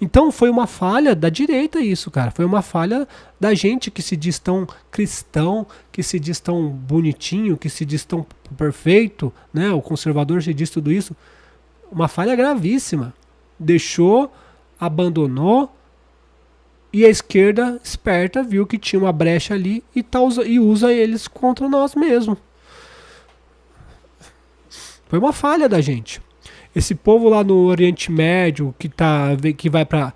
Então foi uma falha da direita isso, cara. Foi uma falha da gente que se diz tão cristão, que se diz tão bonitinho, que se diz tão perfeito, né? O conservador se diz tudo isso. Uma falha gravíssima. Deixou, abandonou, e a esquerda esperta viu que tinha uma brecha ali e usa eles contra nós mesmos. Foi uma falha da gente. Esse povo lá no Oriente Médio que vai para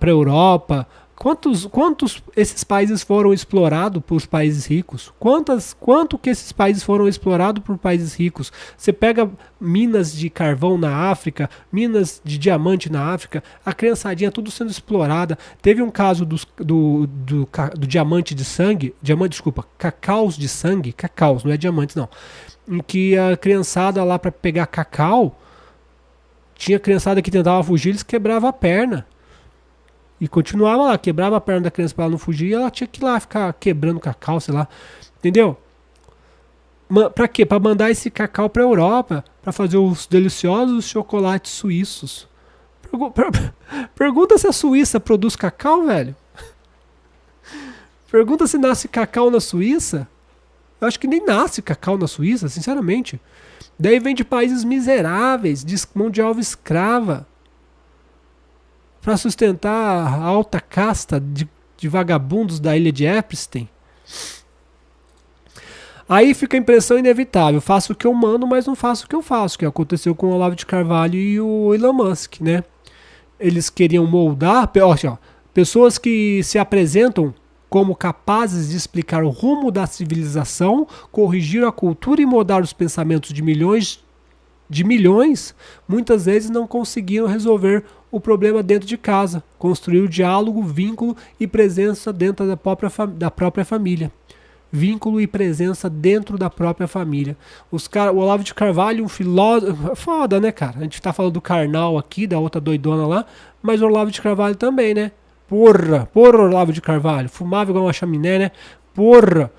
Europa, quantos esses países foram explorados por países ricos? Quanto que esses países foram explorados por países ricos? Você pega minas de carvão na África, minas de diamante na África, a criançadinha tudo sendo explorada. Teve um caso do diamante de sangue, cacaus de sangue, cacaus, não é diamantes não, em que a criançada lá para pegar cacau, tinha criançada que tentava fugir, eles quebravam a perna. E continuava lá, quebrava a perna da criança para ela não fugir, e ela tinha que ir lá ficar quebrando cacau, sei lá. Entendeu? Pra quê? Pra mandar esse cacau pra Europa, pra fazer os deliciosos chocolates suíços. Pergunta se a Suíça produz cacau, velho. Pergunta se nasce cacau na Suíça. Eu acho que nem nasce cacau na Suíça, sinceramente. Daí vem de países miseráveis, de mão de obra escrava, para sustentar a alta casta de vagabundos da ilha de Epstein. Aí fica a impressão inevitável. Faço o que eu mando, mas não faço o que eu faço, que aconteceu com o Olavo de Carvalho e o Elon Musk, né? Eles queriam moldar, pessoas que se apresentam como capazes de explicar o rumo da civilização, corrigir a cultura e mudar os pensamentos de milhões, muitas vezes não conseguiram resolver o problema dentro de casa, construir o diálogo, vínculo e presença dentro da própria família. Vínculo e presença dentro da própria família. O Olavo de Carvalho, um filósofo, foda, né, cara? A gente tá falando do Karnal aqui, da outra doidona lá, mas o Olavo de Carvalho também, né? Porra, Olavo de Carvalho, fumava igual uma chaminé, né? Porra,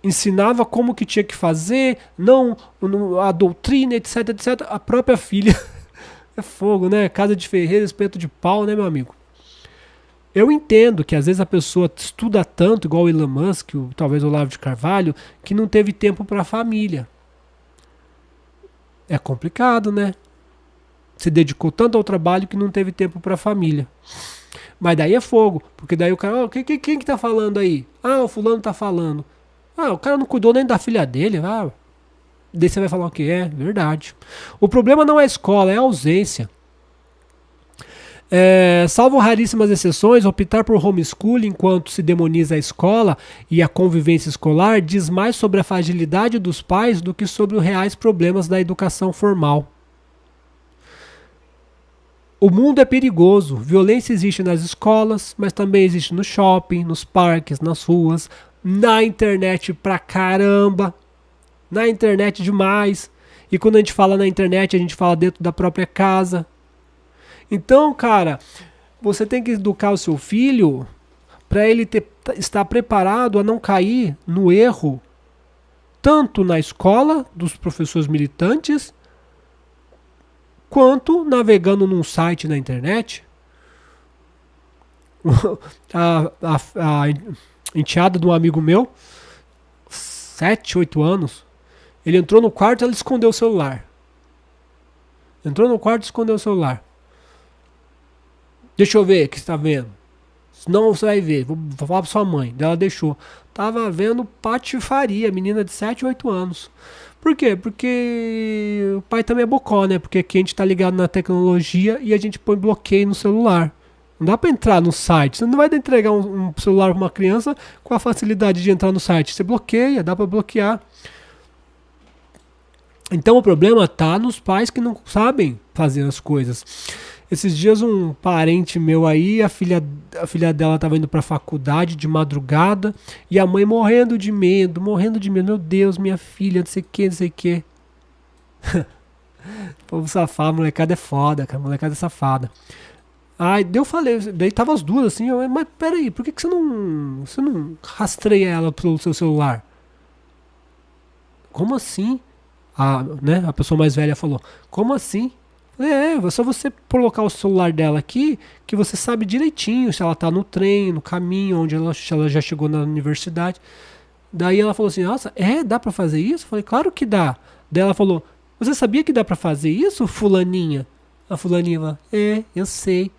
ensinava como que tinha que fazer, não a doutrina, etc, etc. A própria filha, é fogo, né? Casa de ferreiro, espeto de pau, né, meu amigo? Eu entendo que às vezes a pessoa estuda tanto, igual o Elon Musk, talvez o Olavo de Carvalho, que não teve tempo para a família. É complicado, né? Se dedicou tanto ao trabalho que não teve tempo para a família. Mas daí é fogo, porque daí o cara, quem que tá falando aí? Ah, o fulano tá falando. Ah, o cara não cuidou nem da filha dele. Ah, daí você vai falar o que é? Verdade. O problema não é a escola, é a ausência. Salvo raríssimas exceções, optar por homeschooling enquanto se demoniza a escola e a convivência escolar diz mais sobre a fragilidade dos pais do que sobre os reais problemas da educação formal. O mundo é perigoso, violência existe nas escolas, mas também existe no shopping, nos parques, nas ruas, na internet pra caramba, na internet demais. E quando a gente fala na internet, a gente fala dentro da própria casa. Então, cara, você tem que educar o seu filho para ele estar preparado a não cair no erro, tanto na escola, dos professores militantes, quanto navegando num site na internet. A enteada de um amigo meu 7, 8 anos, ele entrou no quarto e ela escondeu o celular. Entrou no quarto e escondeu o celular. Deixa eu ver o que você tá vendo. Senão você vai ver. Vou falar pra sua mãe. Ela deixou. Tava vendo patifaria, menina de 7, 8 anos. Por quê? Porque o pai também é bocó, né? Porque aqui a gente tá ligado na tecnologia e a gente põe bloqueio no celular. Não dá pra entrar no site. Você não vai entregar um celular pra uma criança com a facilidade de entrar no site. Você bloqueia, dá pra bloquear. Então o problema tá nos pais que não sabem fazer as coisas. Esses dias um parente meu aí, a filha dela tava indo pra faculdade de madrugada e a mãe morrendo de medo. Meu Deus, minha filha, não sei o que, não sei o que. Povo safado, molecada é foda, cara, molecada é safada. Aí eu falei, daí tava as duas assim, mas peraí, por que você não rastreia ela pelo seu celular? Como assim? A pessoa mais velha falou, como assim? É só você colocar o celular dela aqui, que você sabe direitinho se ela tá no trem, no caminho, onde ela já chegou na universidade. Daí ela falou assim, nossa, dá pra fazer isso? Eu falei, claro que dá. Daí ela falou, você sabia que dá pra fazer isso, fulaninha? A fulaninha falou, eu sei.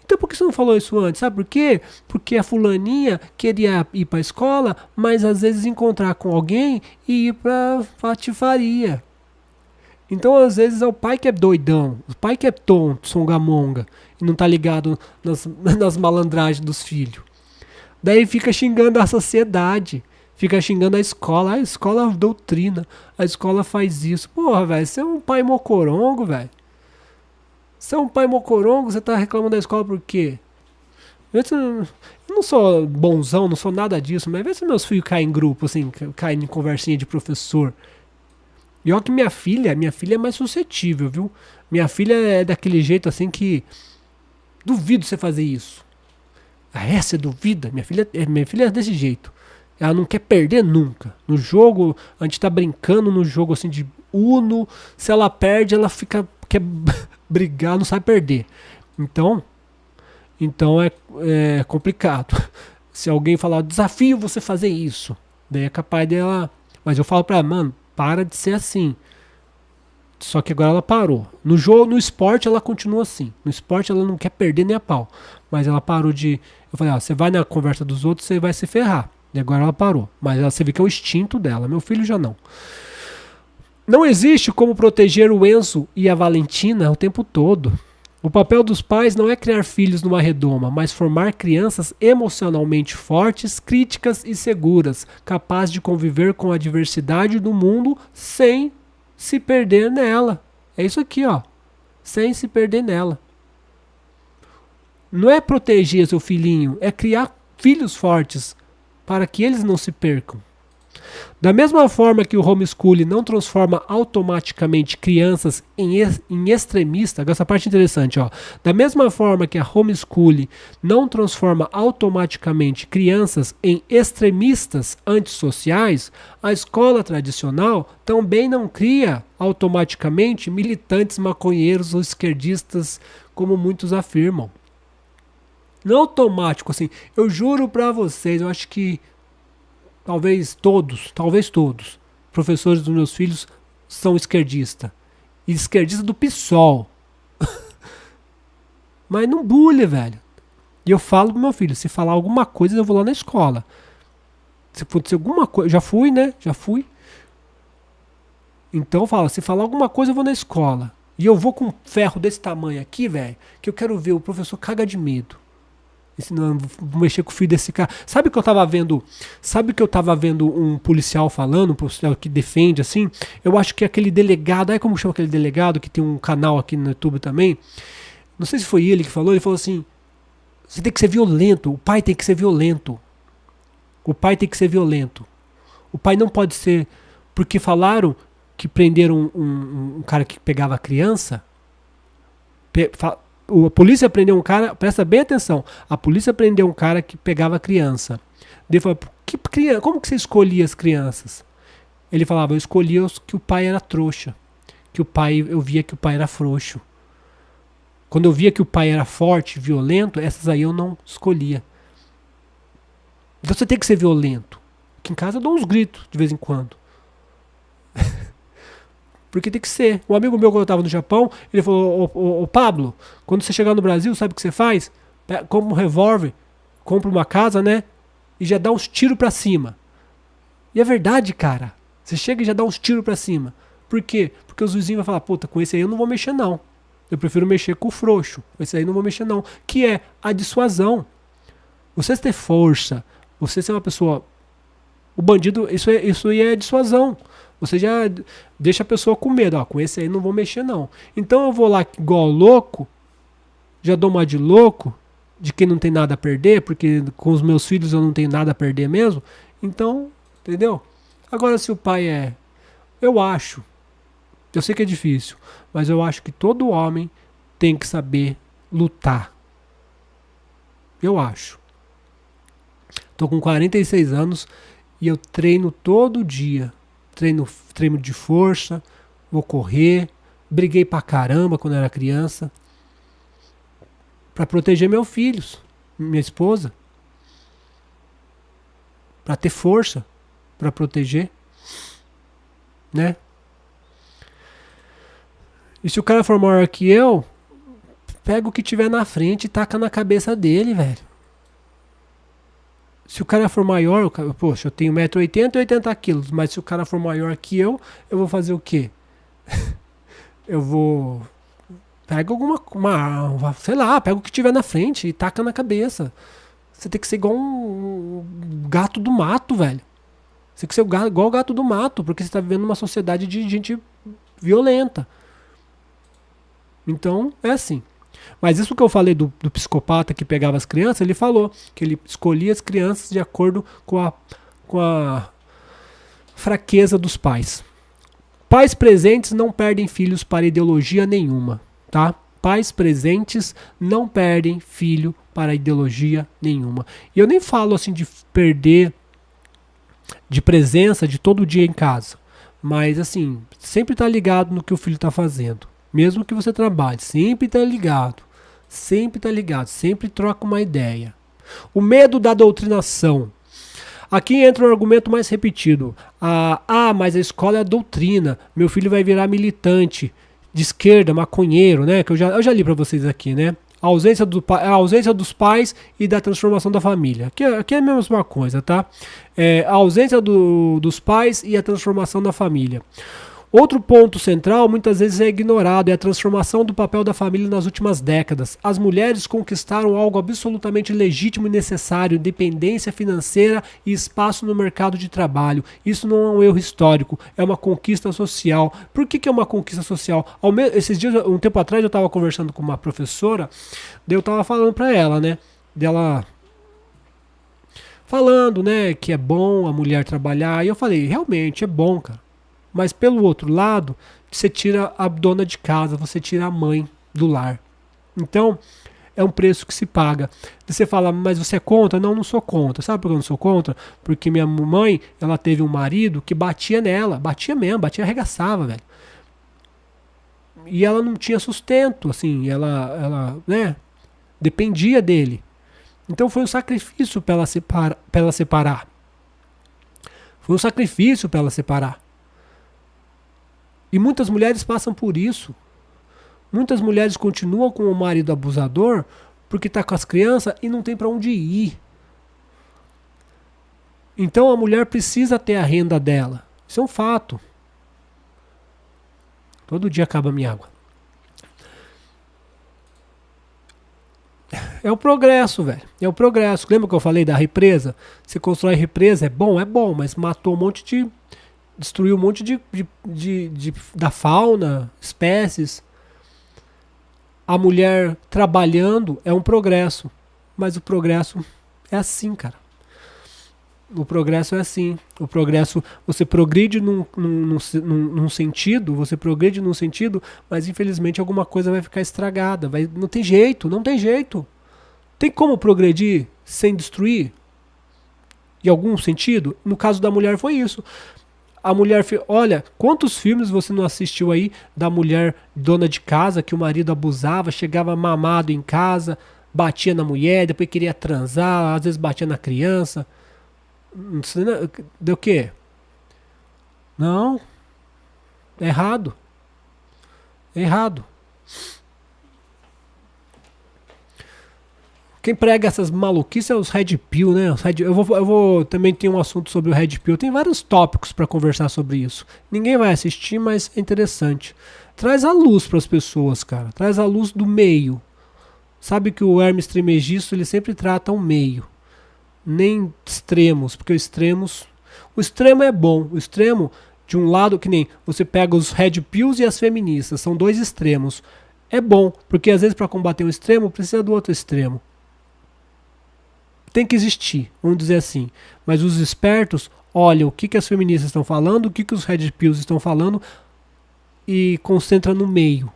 Então por que você não falou isso antes? Sabe por quê? Porque a fulaninha queria ir pra escola, mas às vezes encontrar com alguém e ir pra patifaria. Então, às vezes, é o pai que é doidão, o pai que é tonto, songamonga, e não tá ligado nas malandragens dos filhos. Daí fica xingando a sociedade, fica xingando a escola doutrina, a escola faz isso. Porra, velho, você é um pai mocorongo, velho. Você é um pai mocorongo, você tá reclamando da escola por quê? Eu não sou bonzão, não sou nada disso, mas vê se meus filhos caem em grupo, assim, caem em conversinha de professor. E olha que minha filha é mais suscetível, viu? Minha filha é daquele jeito assim que duvido você fazer isso. Você duvida? Minha filha é desse jeito. Ela não quer perder nunca. No jogo, a gente tá brincando no jogo assim de Uno. Se ela perde, ela quer brigar, não sabe perder. Então é complicado. Se alguém falar, desafio você fazer isso, daí é capaz dela. Mas eu falo pra ela, mano, para de ser assim. Só que agora ela parou. No jogo, no esporte, ela continua assim. No esporte, ela não quer perder nem a pau. Mas ela parou de. Eu falei, você vai na conversa dos outros, você vai se ferrar. E agora ela parou. Mas você vê que é o instinto dela. Meu filho já não. Não existe como proteger o Enzo e a Valentina o tempo todo. O papel dos pais não é criar filhos numa redoma, mas formar crianças emocionalmente fortes, críticas e seguras, capazes de conviver com a diversidade do mundo sem se perder nela. É isso aqui, ó. Sem se perder nela. Não é proteger seu filhinho, é criar filhos fortes para que eles não se percam. Da mesma forma que o homeschooling não transforma automaticamente crianças em extremistas, essa parte interessante, ó. Da mesma forma que a homeschooling não transforma automaticamente crianças em extremistas antissociais, a escola tradicional também não cria automaticamente militantes maconheiros ou esquerdistas, como muitos afirmam. Não automático, assim, eu juro pra vocês, eu acho que talvez todos, professores dos meus filhos são esquerdistas. E esquerdista do PSOL. Mas não bulha, velho. E eu falo pro meu filho, se falar alguma coisa, eu vou lá na escola. Se acontecer alguma coisa, já fui, né? Já fui. Então eu falo, se falar alguma coisa, eu vou na escola. E eu vou com um ferro desse tamanho aqui, velho, que eu quero ver o professor caga de medo. Não vou mexer com o filho desse cara. Sabe que eu tava vendo um policial falando, um policial que defende assim? Eu acho que aquele delegado, aí como chama aquele delegado que tem um canal aqui no YouTube também? Não sei se foi ele que falou, ele falou assim: você tem que ser violento, o pai tem que ser violento. O pai tem que ser violento. O pai não pode ser, porque falaram que prenderam um cara que pegava a criança. A polícia prendeu um cara, presta bem atenção, a polícia prendeu um cara que pegava criança. Ele falou, como que você escolhia as crianças? Ele falava, eu escolhia os que o pai era trouxa, eu via que o pai era frouxo. Quando eu via que o pai era forte, violento, essas aí eu não escolhia. Então você tem que ser violento. Aqui em casa eu dou uns gritos de vez em quando. Porque tem que ser. Um amigo meu, quando eu tava no Japão, ele falou, ô Pablo, quando você chegar no Brasil, sabe o que você faz? Compra um revólver, compra uma casa, né? E já dá uns tiros pra cima. E é verdade, cara. Você chega e já dá uns tiros pra cima. Por quê? Porque os vizinhos vão falar, puta, com esse aí eu não vou mexer não. Eu prefiro mexer com o frouxo. Com esse aí eu não vou mexer não. Que é a dissuasão. Você ter força, você ser uma pessoa... O bandido, isso aí é dissuasão. Você já deixa a pessoa com medo. Ó, com esse aí não vou mexer não. Então eu vou lá igual louco, já dou uma de louco, de quem não tem nada a perder, porque com os meus filhos eu não tenho nada a perder mesmo. Então, entendeu? Agora se o pai é... Eu acho, eu sei que é difícil, mas eu acho que todo homem tem que saber lutar. Eu acho. Tô com 46 anos e eu treino todo dia. Treino de força, vou correr, briguei pra caramba quando era criança. Pra proteger meus filhos, minha esposa. Pra ter força, pra proteger. Né? E se o cara for maior que eu, pega o que tiver na frente e taca na cabeça dele, velho. Se o cara for maior, poxa, eu tenho 1,80 m e 80 kg, mas se o cara for maior que eu vou fazer o quê? Eu vou... Pega sei lá, pega o que tiver na frente e taca na cabeça. Você tem que ser igual um gato do mato, velho. Você tem que ser igual o gato do mato, porque você está vivendo numa sociedade de gente violenta. Então, é assim. Mas isso que eu falei do psicopata que pegava as crianças, ele falou que ele escolhia as crianças de acordo com a fraqueza dos pais. Pais presentes não perdem filhos para ideologia nenhuma, tá? Pais presentes não perdem filho para ideologia nenhuma. E eu nem falo assim de perder de presença de todo dia em casa, mas assim, sempre tá ligado no que o filho tá fazendo. Mesmo que você trabalhe, sempre tá ligado. Sempre tá ligado, sempre troca uma ideia. O medo da doutrinação. Aqui entra o argumento mais repetido. Mas a escola é a doutrina. Meu filho vai virar militante de esquerda, maconheiro, né? Que eu já li pra vocês aqui, né? A ausência dos pais e da transformação da família. Aqui é a mesma coisa, tá? A ausência dos pais e a transformação da família. Outro ponto central, muitas vezes é ignorado, é a transformação do papel da família nas últimas décadas. As mulheres conquistaram algo absolutamente legítimo e necessário, independência financeira e espaço no mercado de trabalho. Isso não é um erro histórico, é uma conquista social. Por que é uma conquista social? Esses dias, um tempo atrás, eu estava conversando com uma professora, daí eu estava falando para ela, né, dela... Falando, né, que é bom a mulher trabalhar, e eu falei, realmente é bom, cara. Mas pelo outro lado, você tira a dona de casa, você tira a mãe do lar. Então, é um preço que se paga. Você fala, mas você é contra? Não, não sou contra. Sabe por que eu não sou contra? Porque minha mãe, ela teve um marido que batia nela. Batia mesmo, arregaçava, velho. E ela não tinha sustento, assim, ela né, dependia dele. Então foi um sacrifício para ela separar. Foi um sacrifício para ela separar. E muitas mulheres passam por isso. Muitas mulheres continuam com o marido abusador porque está com as crianças e não tem para onde ir. Então a mulher precisa ter a renda dela. Isso é um fato. Todo dia acaba a minha água. É o progresso, velho. É o progresso. Lembra que eu falei da represa? Você constrói represa, é bom, mas matou um monte de... Destruiu um monte da fauna, espécies. A mulher trabalhando é um progresso. Mas o progresso é assim, cara. O progresso é assim. O progresso, você progride num sentido, mas infelizmente alguma coisa vai ficar estragada. Não tem jeito. Tem como progredir sem destruir? Em algum sentido? No caso da mulher foi isso. A mulher, olha, quantos filmes você não assistiu aí da mulher dona de casa que o marido abusava, chegava mamado em casa, batia na mulher, depois queria transar, às vezes batia na criança. Deu o quê? Não. É errado. É errado. Quem prega essas maluquices é os Red Pill, né? Eu vou também ter um assunto sobre o Red Pill. Tem vários tópicos para conversar sobre isso. Ninguém vai assistir, mas é interessante. Traz a luz para as pessoas, cara. Traz a luz do meio. Sabe que o Hermes Trismegisto, ele sempre trata o meio. Nem extremos, porque o extremo é bom. O extremo, de um lado, que nem você pega os Red Pills e as feministas, são dois extremos. É bom, porque às vezes para combater um extremo, precisa do outro extremo. Tem que existir, vamos dizer assim. Mas os espertos olham o que as feministas estão falando, o que os Red Pills estão falando e concentra no meio,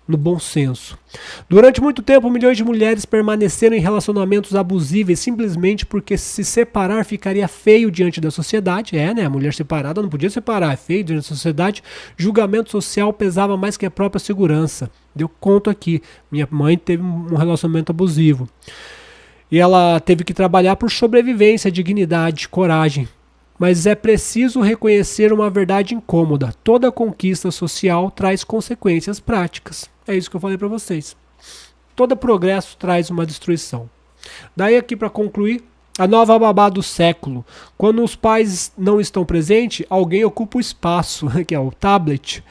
no bom senso. Durante muito tempo, milhões de mulheres permaneceram em relacionamentos abusíveis simplesmente porque se separar ficaria feio diante da sociedade. Né? A mulher separada não podia separar, é feio diante da sociedade. Julgamento social pesava mais que a própria segurança. Eu conto aqui, minha mãe teve um relacionamento abusivo. E ela teve que trabalhar por sobrevivência, dignidade, coragem. Mas é preciso reconhecer uma verdade incômoda. Toda conquista social traz consequências práticas. É isso que eu falei para vocês. Todo progresso traz uma destruição. Daí aqui para concluir, a nova babá do século. Quando os pais não estão presentes, alguém ocupa o espaço, que é o tablet.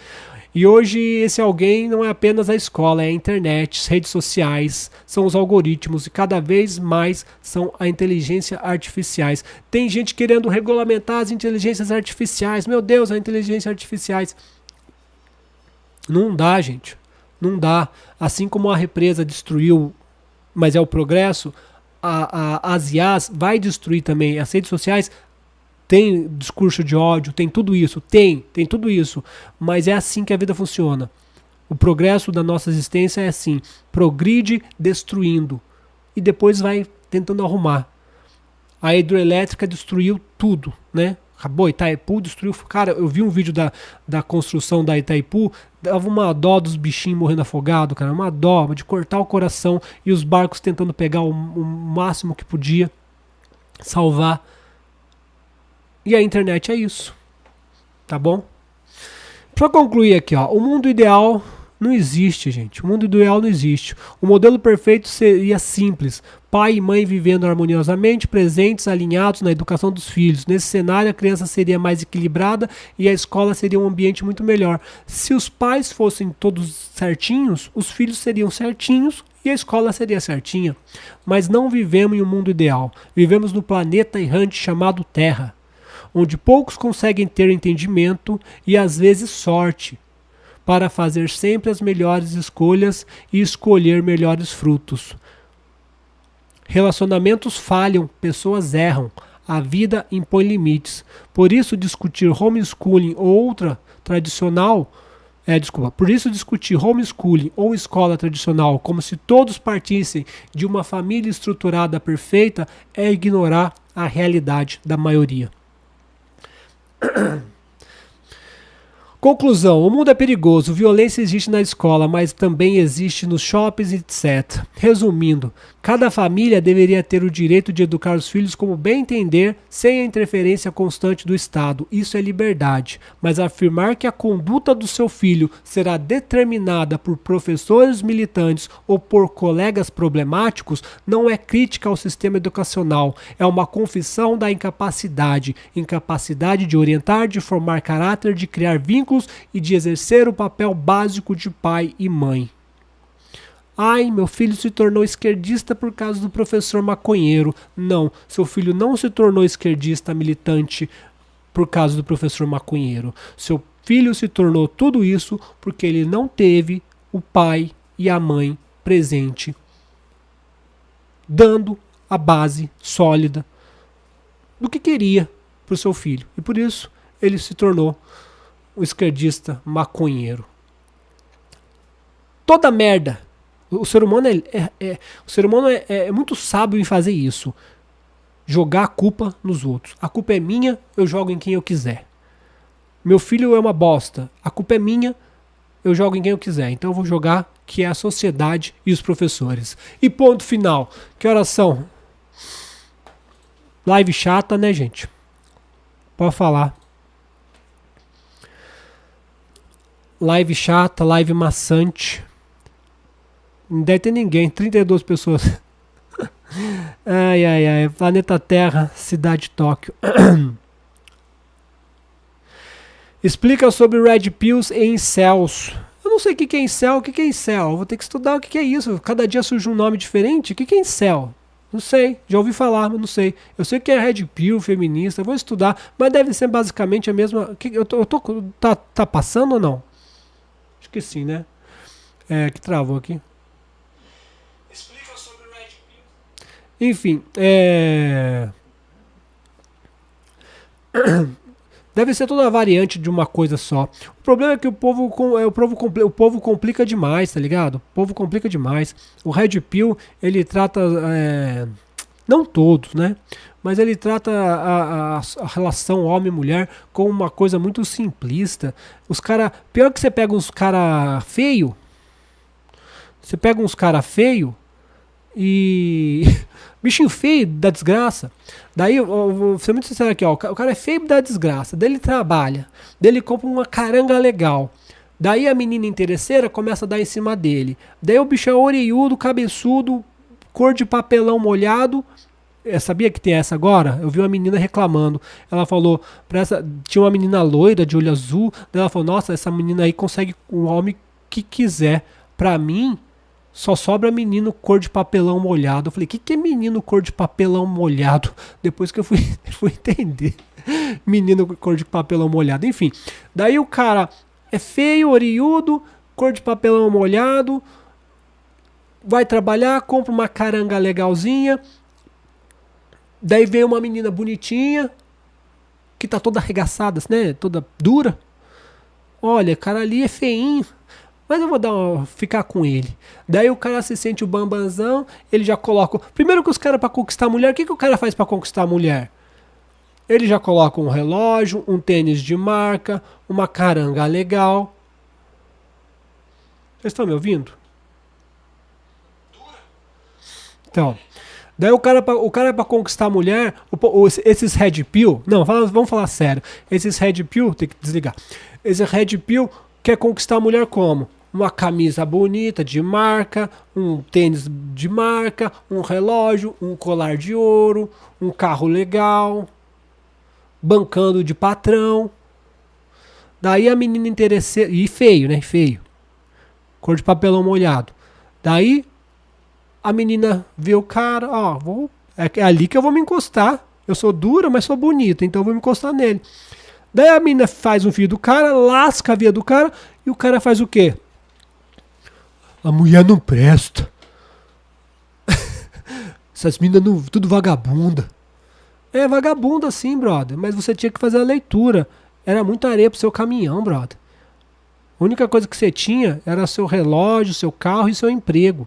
E hoje esse alguém não é apenas a escola, é a internet, as redes sociais, são os algoritmos e cada vez mais são a inteligência artificiais. Tem gente querendo regulamentar as inteligências artificiais. Meu Deus, as inteligências artificiais. Não dá, gente. Não dá. Assim como a represa destruiu, mas é o progresso, as IAs vai destruir também as redes sociais. Tem discurso de ódio, tem tudo isso, tem tudo isso, mas é assim que a vida funciona. O progresso da nossa existência é assim, progride destruindo e depois vai tentando arrumar. A hidroelétrica destruiu tudo, né? Acabou, Itaipu destruiu. Cara, eu vi um vídeo da construção da Itaipu, dava uma dó dos bichinhos morrendo afogados, cara, uma dó de cortar o coração e os barcos tentando pegar o máximo que podia, salvar. E a internet é isso, tá bom? Para concluir aqui, ó, o mundo ideal não existe, gente. O mundo ideal não existe. O modelo perfeito seria simples. Pai e mãe vivendo harmoniosamente, presentes, alinhados na educação dos filhos. Nesse cenário, a criança seria mais equilibrada e a escola seria um ambiente muito melhor. Se os pais fossem todos certinhos, os filhos seriam certinhos e a escola seria certinha. Mas não vivemos em um mundo ideal. Vivemos no planeta errante chamado Terra, onde poucos conseguem ter entendimento e às vezes sorte para fazer sempre as melhores escolhas e escolher melhores frutos. Relacionamentos falham, pessoas erram, a vida impõe limites. Por isso discutir homeschooling ou discutir homeschooling ou escola tradicional como se todos partissem de uma família estruturada perfeita é ignorar a realidade da maioria. Conclusão: o mundo é perigoso, violência existe na escola, mas também existe nos shoppings, etc. Resumindo, cada família deveria ter o direito de educar os filhos como bem entender, sem a interferência constante do Estado. Isso é liberdade. Mas afirmar que a conduta do seu filho será determinada por professores militantes ou por colegas problemáticos não é crítica ao sistema educacional. É uma confissão da incapacidade de orientar, de formar caráter, de criar vínculos e de exercer o papel básico de pai e mãe. Ai, meu filho se tornou esquerdista por causa do professor maconheiro. Não, seu filho não se tornou esquerdista militante por causa do professor maconheiro. Seu filho se tornou tudo isso porque ele não teve o pai e a mãe presente, dando a base sólida do que queria para o seu filho. E por isso ele se tornou o esquerdista maconheiro. Toda merda. O ser humano é muito sábio em fazer isso. Jogar a culpa nos outros. A culpa é minha, eu jogo em quem eu quiser. Meu filho é uma bosta. A culpa é minha, eu jogo em quem eu quiser. Então eu vou jogar que é a sociedade e os professores. E ponto final. Que horas são? Live chata, né, gente? Pode falar. Live chata, live maçante. Não deve ter ninguém, 32 pessoas. Ai, ai, ai. Planeta Terra, cidade Tóquio. Explica sobre Red Pills e incels. Eu não sei o que é incel, o que é incel. Vou ter que estudar o que é isso. Cada dia surge um nome diferente. O que é incel? Não sei, já ouvi falar, mas não sei. Eu sei que é Red Pill, feminista, vou estudar, mas deve ser basicamente a mesma. Tá passando ou não? Acho que sim, né? É, que travou aqui. Explica sobre o Red Pill. Enfim, deve ser toda a variante de uma coisa só. O problema é que o povo complica demais, tá ligado? O povo complica demais. O Red Pill, ele trata... não todos, né? Mas ele trata a relação homem-mulher como uma coisa muito simplista. Os cara... Pior que você pega uns cara feio. Você pega uns cara feio e... Bichinho feio da desgraça. Daí, eu vou ser muito sincero aqui, ó. O cara é feio da desgraça. Daí ele trabalha. Daí ele compra uma caranga legal. Daí a menina interesseira começa a dar em cima dele. Daí o bicho é orelhudo, cabeçudo, cor de papelão molhado. Eu sabia que tem essa agora? Eu vi uma menina reclamando. Ela falou, tinha uma menina loira de olho azul. Daí ela falou, nossa, essa menina aí consegue o homem que quiser. Pra mim, só sobra menino cor de papelão molhado. Eu falei, o que é menino cor de papelão molhado? Depois que eu fui entender. Menino cor de papelão molhado. Enfim, daí o cara é feio, oriudo, cor de papelão molhado, vai trabalhar, compra uma caranga legalzinha. Daí vem uma menina bonitinha, que tá toda arregaçada, né? Toda dura. Olha, cara ali é feinho, mas eu vou ficar com ele. Daí o cara se sente o bambanzão, ele já coloca... Primeiro que os caras pra conquistar a mulher, o que o cara faz pra conquistar a mulher? Ele já coloca um relógio, um tênis de marca, uma caranga legal. Vocês estão me ouvindo? Então, daí o cara pra conquistar a mulher, esses Red Pill... Não, vamos falar sério. Esses Red Pill, tem que desligar. Esse Red Pill quer conquistar a mulher como? Uma camisa bonita de marca, um tênis de marca, um relógio, um colar de ouro, um carro legal, bancando de patrão. Daí a menina interesseira... E feio, né? Feio. Cor de papelão molhado. Daí a menina vê o cara, ó, é ali que eu vou me encostar. Eu sou dura, mas sou bonita, então eu vou me encostar nele. Daí a menina faz um fio do cara, lasca a via do cara, e o cara faz o quê? A mulher não presta. Essas meninas tudo vagabunda. É vagabunda sim, brother, mas você tinha que fazer a leitura. Era muita areia pro seu caminhão, brother. A única coisa que você tinha era seu relógio, seu carro e seu emprego.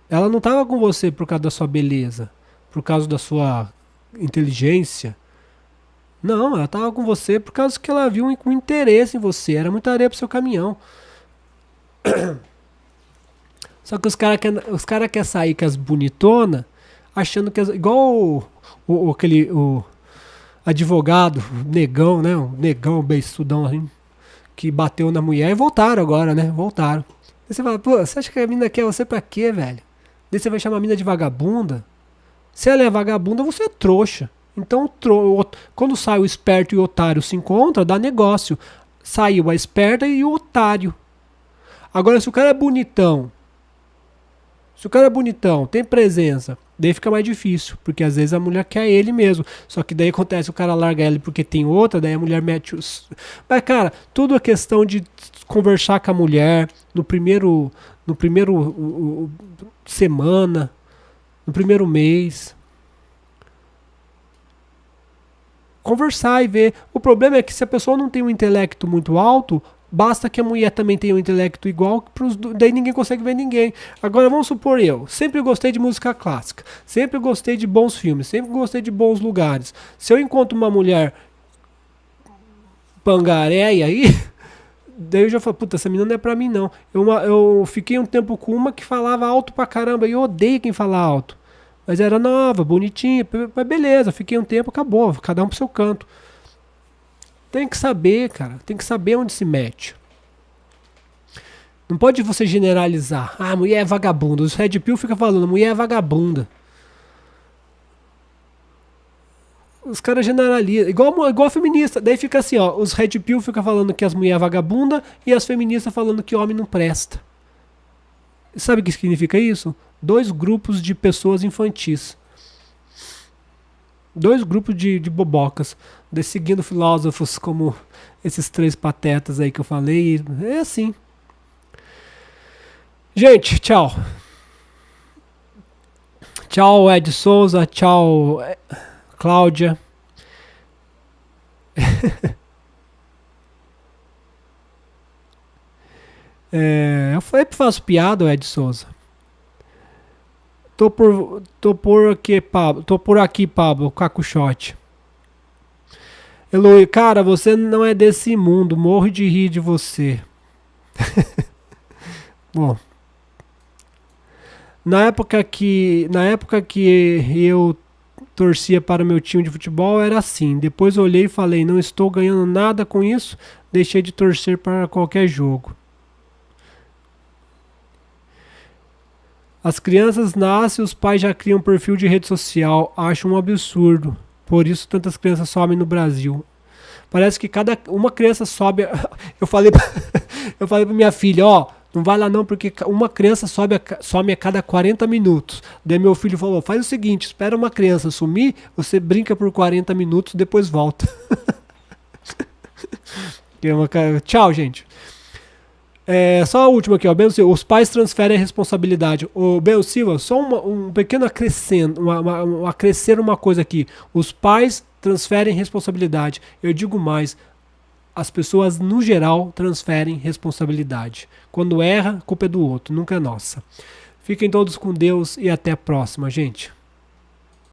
Ela não estava com você por causa da sua beleza, por causa da sua inteligência. Não, ela estava com você por causa que ela viu um interesse em você. Era muita areia pro seu caminhão. Só que os cara querem sair com as bonitonas, achando que... igual o advogado, negão, né? Um negão beiçudão assim, que bateu na mulher e voltaram agora, né? Voltaram. Aí você fala, pô, você acha que a mina quer você pra quê, velho? Daí você vai chamar a mina de vagabunda? Se ela é vagabunda, você é trouxa. Então, quando sai o esperto e o otário se encontram, dá negócio. Saiu a esperta e o otário. Agora, se o cara é bonitão, tem presença, daí fica mais difícil, porque às vezes a mulher quer ele mesmo. Só que daí acontece, o cara larga ele porque tem outra, daí a mulher mete os... Mas, cara, tudo é questão de conversar com a mulher no primeiro semana, no primeiro mês. Conversar e ver. O problema é que se a pessoa não tem um intelecto muito alto, basta que a mulher também tenha um intelecto igual, daí ninguém consegue ver ninguém. Agora vamos supor eu sempre gostei de música clássica, sempre gostei de bons filmes, sempre gostei de bons lugares. Se eu encontro uma mulher pangaréia aí, daí eu já falo, puta, essa menina não é pra mim não. Eu fiquei um tempo com uma que falava alto pra caramba, e eu odeio quem fala alto. Mas era nova, bonitinha, mas beleza, fiquei um tempo, acabou, cada um pro seu canto. Tem que saber, cara, tem que saber onde se mete. Não pode você generalizar. Ah, mulher é vagabunda. Os Red Pill ficam falando, mulher é vagabunda. Os caras generalizam. Igual a feminista. Daí fica assim, ó. Os Red Pill ficam falando que as mulheres é vagabunda e as feministas falando que homem não presta. Sabe o que significa isso? 2 grupos de pessoas infantis. 2 grupos de bobocas. Seguindo filósofos como esses 3 patetas aí que eu falei. É assim. Gente, tchau. Tchau, Ed Souza. Tchau, Cláudia. Eu sempre faço piada, Ed Souza. Tô por aqui, Pablo, Cacuchote. Eloy, cara, você não é desse mundo. Morro de rir de você. Bom. Na época que eu torcia para o meu time de futebol era assim. Depois eu olhei e falei, não estou ganhando nada com isso, deixei de torcer para qualquer jogo. As crianças nascem, os pais já criam perfil de rede social. Acho um absurdo. Por isso tantas crianças somem no Brasil. Parece que uma criança sobe. Eu falei para minha filha, ó, não vai lá não, porque uma criança some a cada 40 minutos. Daí meu filho falou, faz o seguinte, espera uma criança sumir, você brinca por 40 minutos, depois volta. Tchau, gente. Só a última aqui, ó. Ben Silva, os pais transferem a responsabilidade. O Ben Silva, só um pequeno acrescento, acrescer uma coisa aqui. Os pais transferem responsabilidade. Eu digo mais, as pessoas no geral transferem responsabilidade. Quando erra, a culpa é do outro, nunca é nossa. Fiquem todos com Deus e até a próxima, gente.